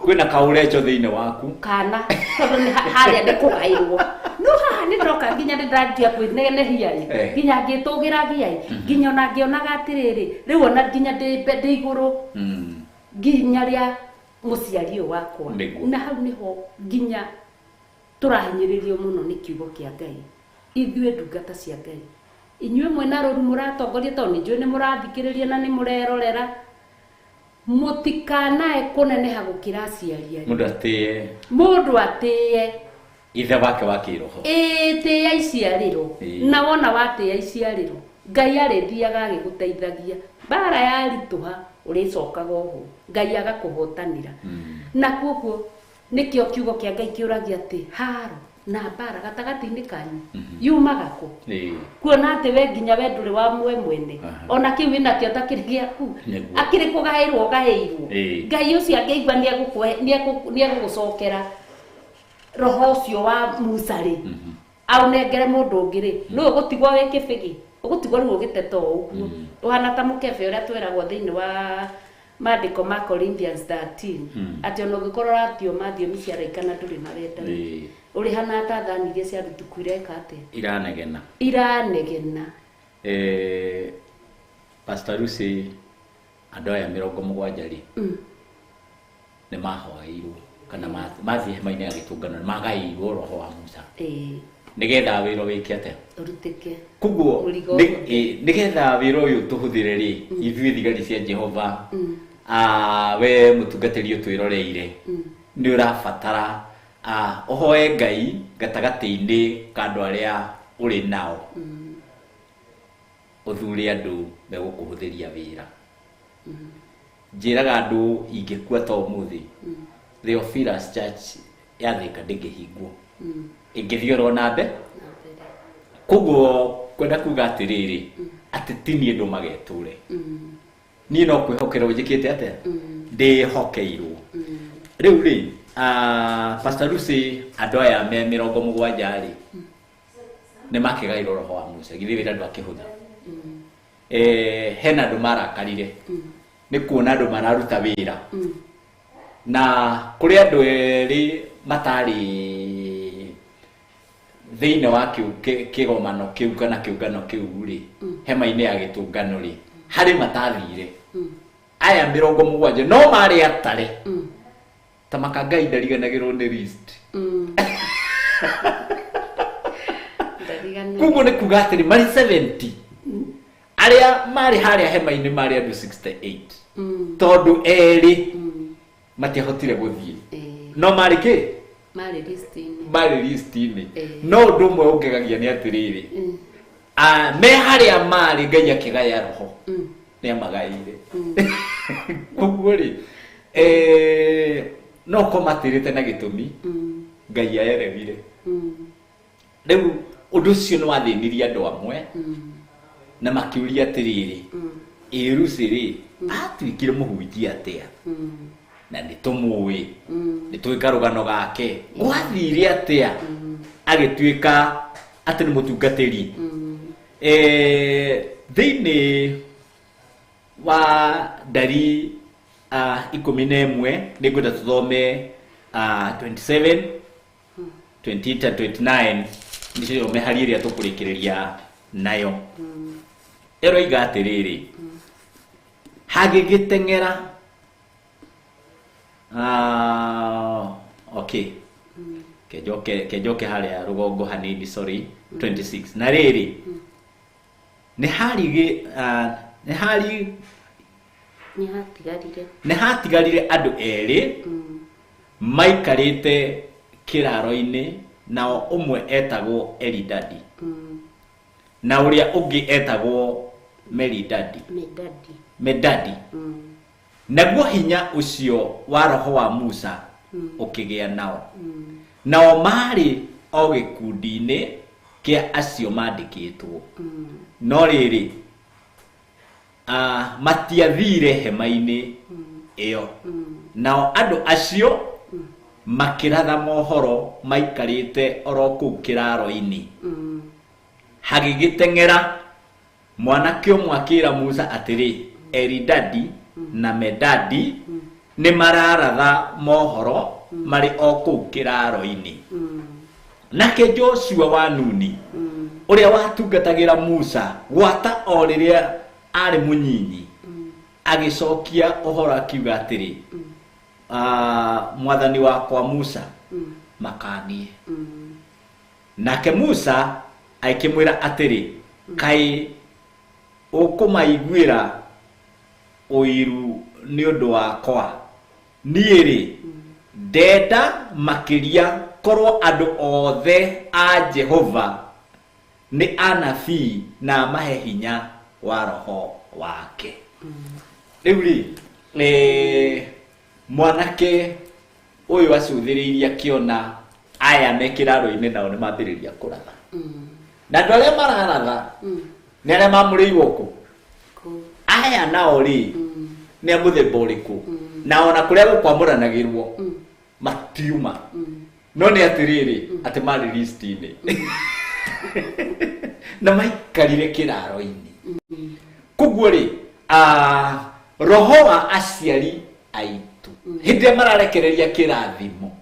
S4: kwina kaurecho thine waku
S7: kana tondu ni haria ndikugairwo no haha ni ndoka nginya ndanjia kwinegehia nginya ngitugira ngia nginya ona ngionaga atiriri riu ona nginya ndi iguru nginya ria muciari wakwa na hau niho nginya turahinyiririo muno ni kiugo kia Ngai ithue ndungata cia Ngai inyue mwena roru muratongoria tondu njui ni murathikiriria na ni murerorera mutikanae kuneneha gukira aciari
S4: mundu atie ithe wake wa kiroho
S7: ĩtĩ ya iciarĩro na wona watĩ ya iciarĩro Ngai arĩthiaga agĩgũteithagia bara yaritũha ũrĩcokaga oho Ngai agakũhotanĩra na kuoguo nĩkĩo kiugo kĩa Ngai kĩũragia atĩ haro na bara gatagatĩ-inĩ kanyu yumaga kũ kuona atĩ we nginya we ndũrĩ wa mwene ona kĩu wĩnakĩo takĩrĩ gĩaku akĩrĩ kũgaĩrwo gaĩirwo Ngai ũcio angĩigua nĩegũgũcokera roho ũcio wa Musa rĩ aunengere mũndũ ũngĩ rĩ nĩ ũgũtigwo wĩ kĩbĩgĩ ũgũtigwo rĩu ũgĩteta ũguo ũhana ta mũkebe ũrĩa twĩragwo thĩinĩ wa maandĩko ma Corinthians 13 atĩ ona ũngĩkorwo ratio mathiomi cia araika na ndũrĩ na wenda ũrĩ hana ta thani iria cia rutuku ireka atĩa iranegena
S4: Pastor Lucy andũ aya 70 rĩ nĩ mahoeirwo kana mathiĩ hema-inĩ ya gĩtũngano magaĩirwo roho wa Musa nigetha wĩra wĩke atĩa
S7: ũrutĩke
S4: kuguo nigetha wĩra ũyũ tũhũthĩre rĩ ithuĩ thigari cia Jehova we mũtungatĩri ũtwĩroreire nĩ ũrabatara ũhoe Ngai gatagatĩ-inĩ ka andũ arĩa ũrĩ nao ũthure andũ megũkũhũthĩria wĩra njĩraga andũ ingĩkua ta ũmũthĩ Theophilus Church ya Thika ndĩngĩhingwo ingĩthiorwo na mbere kuguo kwenda kuga atĩrĩrĩ atĩ ti niĩ ndũ magetũre niĩ no kwĩhokera njĩkĩte atĩa ndĩhokeirwo rĩu rĩ Pastor Lucy andũ aya me 70 rĩ nĩ makĩgaĩrwo roho wa Musa githĩ wĩra ndwakĩhũtha hena andũ marakarire nĩ kuona andũ mararuta wĩra na kũrĩ andũ erĩ matarĩ thĩinĩ wa kĩgomano kĩu kana kĩũngano kĩu rĩ hema-inĩ ya gĩtũngano rĩ harĩ matathire aya 70 no marĩ atare ta makangai ndariganagĩrwo nĩ list kuguo nĩ kuga atĩ marĩ 70 arĩa marĩ harĩa hema-inĩ marĩ andũ 68 tondũ erĩ matiahotire gũthiĩ no marĩ kĩ marĩ list-inĩ no ũndũ ũmwe ũngegagia nĩ atĩrĩrĩ me harĩa marĩ Ngai akĩgaya roho nĩ amagaĩire kuguo rĩ no komatĩrĩte na gĩtũmi Ngai aerewire rĩu ũndũ ũcio nĩ wathĩnirie andũ amwe na makĩũria atĩrĩrĩ Lucy rĩ atuĩkire mũhunjia atĩa na nĩ tũmũĩ nĩ tũĩ karũgano gake gwathire atĩa agĩtuĩka atĩ nĩ mũtungatĩri thĩinĩ wa ndari 11 nĩ ngwenda tũthome 27 28 29 nĩcio meharĩ ĩrĩa tũkũrĩkĩrĩria nayo eroiga atĩrĩrĩ hagĩgĩteng'era okay kejoke harĩa rũgongo hanini sorry 26 na rĩrĩ nĩ hatigarire andũ erĩ maikarĩte kĩraro-inĩ nao ũmwe etagwo Elidadi na ũrĩa ũngĩ etagwo Medadi naguo hinya ũcio wa roho wa Musa ũkĩgĩa nao marĩ o gĩkundi-inĩ kĩa acio mandĩkĩtwo no rĩrĩ matiathire hema-inĩ ĩyo nao andũ acio makĩratha mohoro maikarĩte oro kũu kĩraro-inĩ hagĩgĩteng'era mwanake ũmwe akĩra Musa atĩrĩ Elidadi na Medadi nĩ mararatha mohoro marĩ o kũu kĩraro-inĩ nake Joshua wa Nuni ũrĩa watungatagĩra Musa gwata o rĩrĩa arĩ mũnyinyi agĩcokia ũhoro akiuga atĩrĩ mwathani wakwa Musa makanie nake Musa akĩmwĩra atĩrĩ kaĩ ũkũmaiguĩra ũiru nĩ ũndũ wakwa niĩ rĩ ndenda makĩria korwo andu othe a Jehova ni anabii na mahe hinya wa roho wake. Riu mwanake uyu acuthiriria kiona aya me kiraro-ini nao ni mambiriria kuratha. Na andu aria mararatha ni aria mamurirwo ku aya nao ri ni amuthemba uriku na ona kuria gukwamuranagirwo matiuma no ni atiriri ati mari list-ini na maikarire kiraro-ini. Koguo ri roho wa aciari aitu hindi mararekereria kirathimo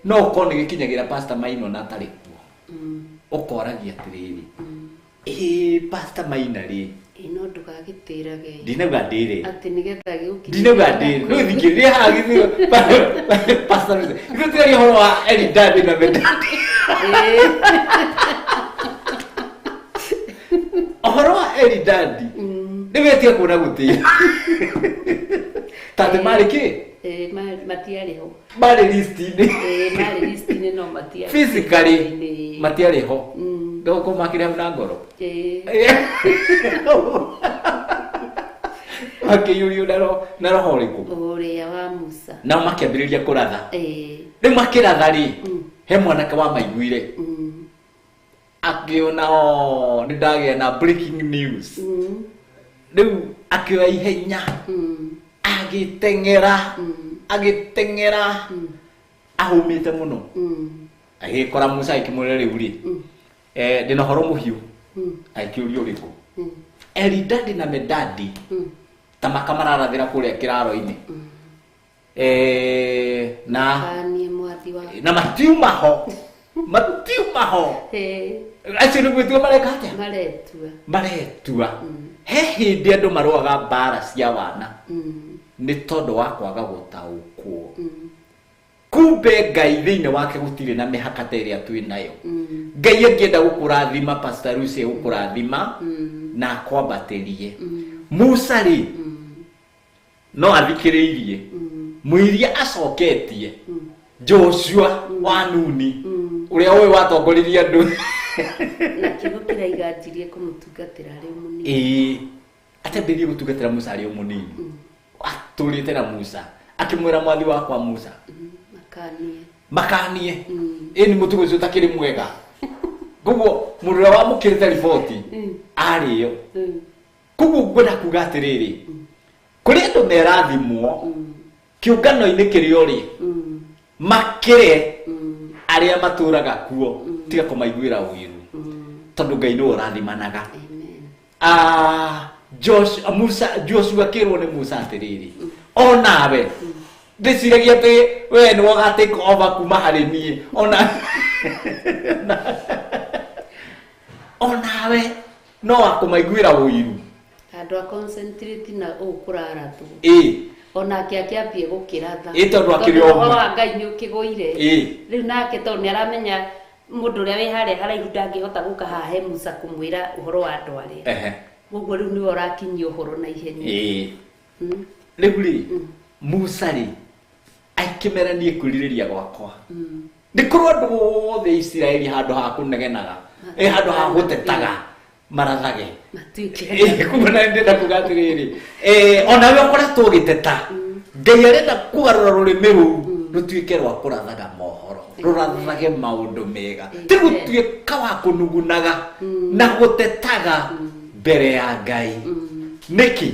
S4: no kone gikinyagira Pastor Maina na tari kuo ukoragia atiriri Pastor Maina ri
S7: no ndugagitirage
S4: ndinauga ndiri
S7: ati nigetha giukinya
S4: ndinauga ndiri no thikiria hagithio Pastor Maina horo wa Eldad na Medad horo wa Eldad niwetie kuona gutia tande mari ki
S7: matiari ho
S4: mari list-ini
S7: mari list-ini no matiari
S4: physically matiari ho ndoko makire na ngoro akiyuri na roho riku
S7: uria wa Musa
S4: na makiambiriria kuratha ni makiratha ri he mwanake wa maiguire akiona ni ndagia na breaking news riu akioya ihenya agitengera ahumite muno agikora Musa ikimurere riu ri ndina horo muhiu aikiurio uriku Eldad na Medad tamaka mararathira kuria kiraro-ini na matiuma ho acio nĩ gwĩtua mareka atĩa maretua he hĩndĩ andũ marũaga mbara cia wana nĩ tondũ wa kwaga gũtaũkwo kumbe Ngai thĩinĩ wake gũtirĩ na mĩhaka ta ĩrĩa twĩ nayo. Ngai angĩenda gũkũrathima Pastor Lucy gũkũrathima na akwambatĩrie Musa rĩ no athikĩrĩirie mũiria acoketie Joshua wa Nuni uria we watongoririe andu
S7: na kigo kiraiganjirie kumutungatira ari munini
S4: atambirie gutungatira Musa ari munini aturite na Musa akimwira mwathi wakwa Musa makanie ni mutugo ucio takiri mwega guguo murura wa mukirite riboti ariyo kugu ngwenda kuga atiriri kuri andu merathimwo kiungano-ini kirio ri makire aria maturaga kuo tiga kumaiguira wiru tondu Ngai no rathimanaga. Joshua kirwo ni Musa atiriri onawe ndiciragia ati we ni woga take over kuma hari nie onawe no akumaiguira wiru
S7: andu a concentrate na ukurara tu ona kiakiambie gukiratha
S4: tondu akirio
S7: Ngai ni ukiguire riu nake tondu ni aramenya mundu uria wi haria haraihu ndangihota guka hahe Musa kumwira uhoro wa andu aria guguo riu ni orakinyia uhoro na ihenya
S4: riu ri Musa ri aikimeranie kwiririria gwakwa ndikorwo andu othe Isiraeli handu ha kunegenaga handu ha gutetaga marathage kumana ndenda kugatiriri ona we ukoretwo ugiteta Ngai arenda kugarura rurimi ruu rutuike rwa kurathaga mohoro rurathage maundu mega ti gutuika wa kunugunaga na gutetaga mbere ya Ngai niki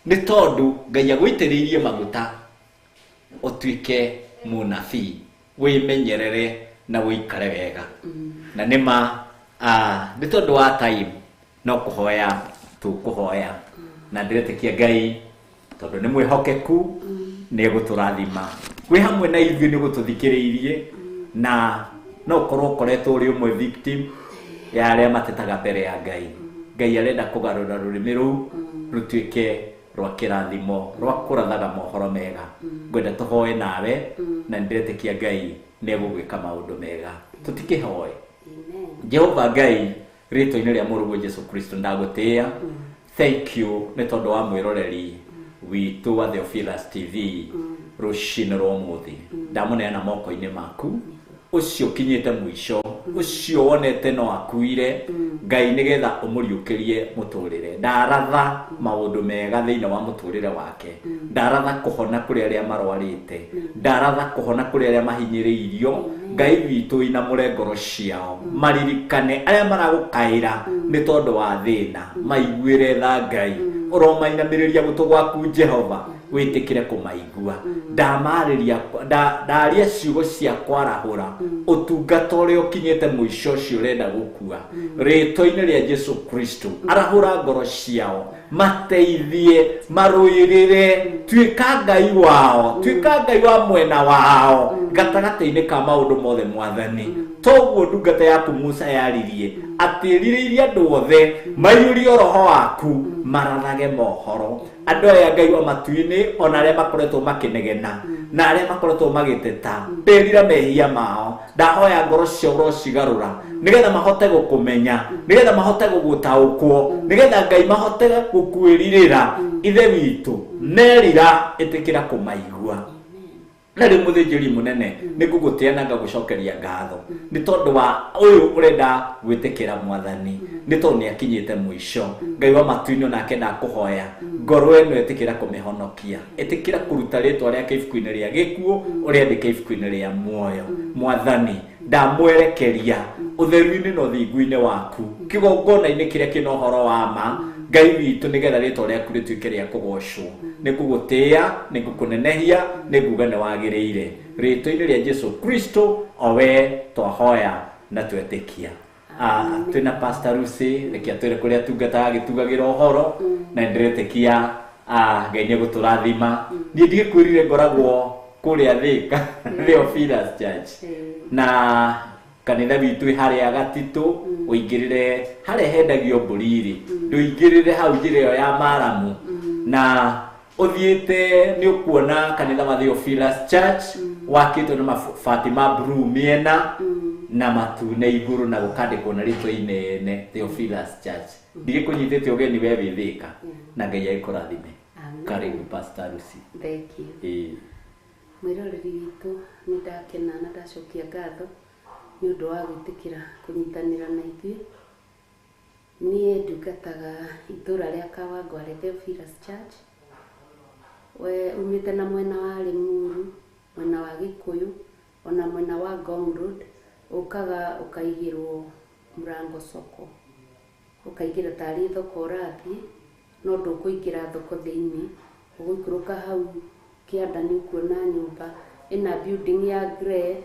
S4: ni tondu Ngai agwitiriirie maguta utuike munabii wimenyerere na wikare wega na nima ni tondu wa time no kuhoya tukuhoya na ndiretekia Ngai tondu ni mwihokeku ni guturathima kwi hamwe na ithuĩ ni gututhikiriirie na no korwo koretwo uri umwe victim ya aria matetaga mbere ya Ngai. Ngai arenda kugarura rurimi ruu rutuike rwa kirathimo rwa kurathaga mohoro mega ngwenda tuhoe nawe na ndiretekia Ngai ni egugwika maundu mega tutikihoe. Jehova Ngai rito-ini ria murugu Jesu Kristo ndagutia thank you ni tondu wa mwiroreri witũ wa Theophilus TV rũcinĩ rwa ũmũthĩ ndamuneana moko-inĩ maku ucio kinyite mwisho ucio wonete no akuire Ngai nigetha umuriukirie muturire ndaratha maundu mega thiine wa muturire wake ndaratha kuhona kuri aria marwarite ndaratha kuhona kuri aria mahinyiriirio Ngai witu ina murengoro ciao maririkane aria maragukaira ni tondu wa thina maiguire tha Ngai uromainamiriria gutu gwaku Jehova witikire kumaigua ndamariria ndaria ciugo cia kwarahura utungata uria ukinyite mwisho cio urenda gukua rĩtwa-inĩ rĩa Jesu Kristo arahura ngoro ciao mateithie maruirire tuika Ngai wao tuika Ngai wa mwena wao gatagata-inĩ ka maundu mothe mwathani toguo ndungata yaku Musa yaririe atiriririe andu othe maiyurie roho waku marathage mohoro andu aya Ngai wa matu-inĩ ona aria makoretwo makinegena na aria makoretwo magiteta ndirira mehia mao ndahoya ngoro cio urocigarura nigetha mahote gukumenya nigetha mahote gugutaukwo nigetha Ngai mahote gukwiririra ithe witu nerira itikira kumaigua na rĩ mũthĩnjĩri mũnene nĩngũgũtĩana ngagucokeria ngatho nĩ tondũ wa ũyũ ũrenda gwĩtĩkĩra mwathani nĩ tondũ nĩakinyĩte mwisho Ngai wa matu-inĩ nake ndakũhoya ngoro ĩno ĩtĩkĩra kũmĩhonokia ĩtĩkĩra kũruta rĩtwa rĩake ibuku-inĩ rĩa gĩkuũ ũrĩandĩke ibuku-inĩ rĩa muoyo mwathani ndamwerekeria ũtheru-inĩ na ũthingu-inĩ waku kĩgongona-inĩ kĩrĩa kĩna ũhoro wa ma Ngai witũ nigetha rĩtwa rĩaku rĩtuĩke rĩa kũgocwo nĩngũgũtĩĩa nĩngũkũnenehia nĩnguga nĩwagĩrĩire rĩtwa-inĩ rĩa Jesu Kristo o we twahoya na twetĩkia twĩna Pastor Lucy reke atwĩre kũrĩa atungataga agĩtugagĩra ũhoro na ndĩretĩkia Ngai nĩegũtũrathima niĩ ndigĩkwĩrire ngoragwo kũrĩa Thika Theophilus Church na kanitha witũ harĩa Gatitũ uingirire harĩa hendagio mbũriri ndũingirire hau njĩra ĩyo ya Maramu na uthiĩte nĩ ũkuona kanitha wa Theophilus Church wakĩtwo na Fatima Blue miena na matune igũrũ na gũkandĩkwo na rĩtwa inene Theophilus Church ndigĩkũnyitĩte ũgeni we wĩ Thika na Ngai agĩkũrathime karibu Pastor Lucy.
S7: Thank you. Mwĩroreri witũ nĩ ndakena na ndacokia ngatho nĩ ũndũ wa gwĩtĩkĩra kũnyitanĩra na ithuĩ niĩ ndungataga itũũra rĩa Kawangware Theophilus Church we umĩte na mwena wa Limuru mwena wa Gĩkũyũ ona mwena wa Ngong Road ũkaga ũkaigĩrwo Mrango Soko ũkaingĩra tarĩ thoko ũrathiĩ no ndũkũingĩra thoko thĩinĩ ũgũikũrũka hau kĩanda nĩ ũkuona nyũmba ĩna building ya grey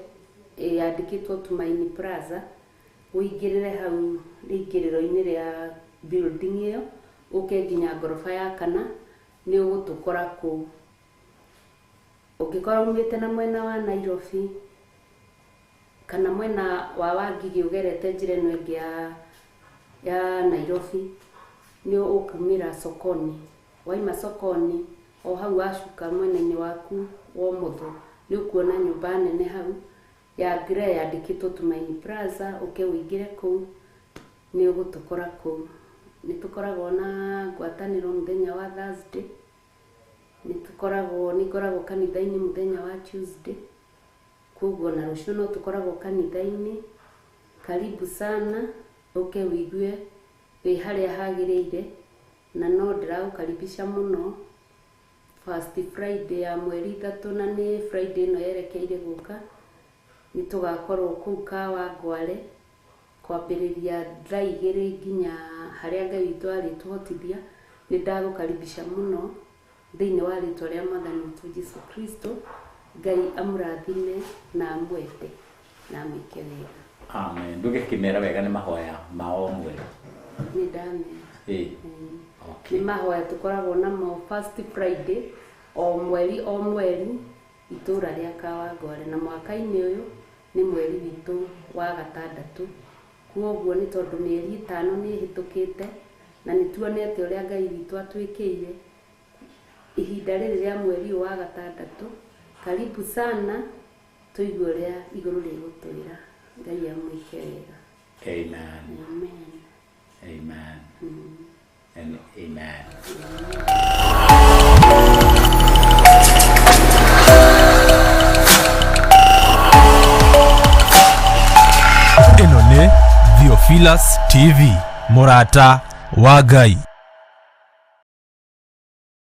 S7: yandĩkĩtwo Tumaini Plaza ũingĩrĩre hau rĩingĩrĩro-inĩ rĩa building ĩyo ũke nginya ngoroba ya kana nĩ ũgũtũkora kũu ũngĩkorwo umĩte na mwena wa Nairobi kana mwena wa Wangigĩ ũgerete njĩra ĩno ĩngĩ ya Nairobi nĩ ũkumĩra Sokoni waima Sokoni o hau wacuka mwena-inĩ waku wa ũmotho nĩ ũkuona nyũmba nene hau ya grey yandĩkĩtwo Tumaini Plaza ũke ũingĩre kũu nĩ ũgũtũkora kũu nĩ tũkoragwo na ngwatanĩro mũthenya wa Thursday nĩ ngoragwo kanitha-inĩ mũthenya wa Tuesday koguo na rũciũ no tũkoragwo kanitha-inĩ karibu sana ũke ũigue wĩ harĩa hagĩrĩire na no ndĩragũkaribisha mũno First Friday ya mweri 3 na nĩ Friday ĩno yerekeire gũka nĩ tũgakorwo kũu Kawangware kwambĩrĩria thaa 2 nginya harĩa Ngai witũ arĩtũhotithia nĩ ndagũkaribisha mũno thĩinĩ wa rĩtwa rĩa Mwathani witũ Jesu Kristo Ngai amũrathime na amwende na amwĩke wega.
S4: Amen. Ndũgĩkĩmera wega nĩ mahoya mao mweri.
S7: Nĩ ndamera. Okay. Nĩ mahoya tũkoragwo namo First Friday o mweri itũũra rĩa Kawangware na mwaka-inĩ ũyũ nĩ mweri witũ wa gatandatũ kuoguo nĩ tondũ mĩeri 5 nĩ hĩtũkĩte na nĩ tuonete ũrĩa Ngai witũ atwĩkĩire ihinda rĩrĩ rĩa mweri wa gatandatũ karibu sana tũigue ũrĩa igũrũ rĩgũtwĩra Ngai amwĩke wega.
S4: Amen.
S7: Amen.
S4: Amen. And amen.
S7: Amen.
S9: Ĩno nĩ Theophilus TV, mũrata wa Ngai.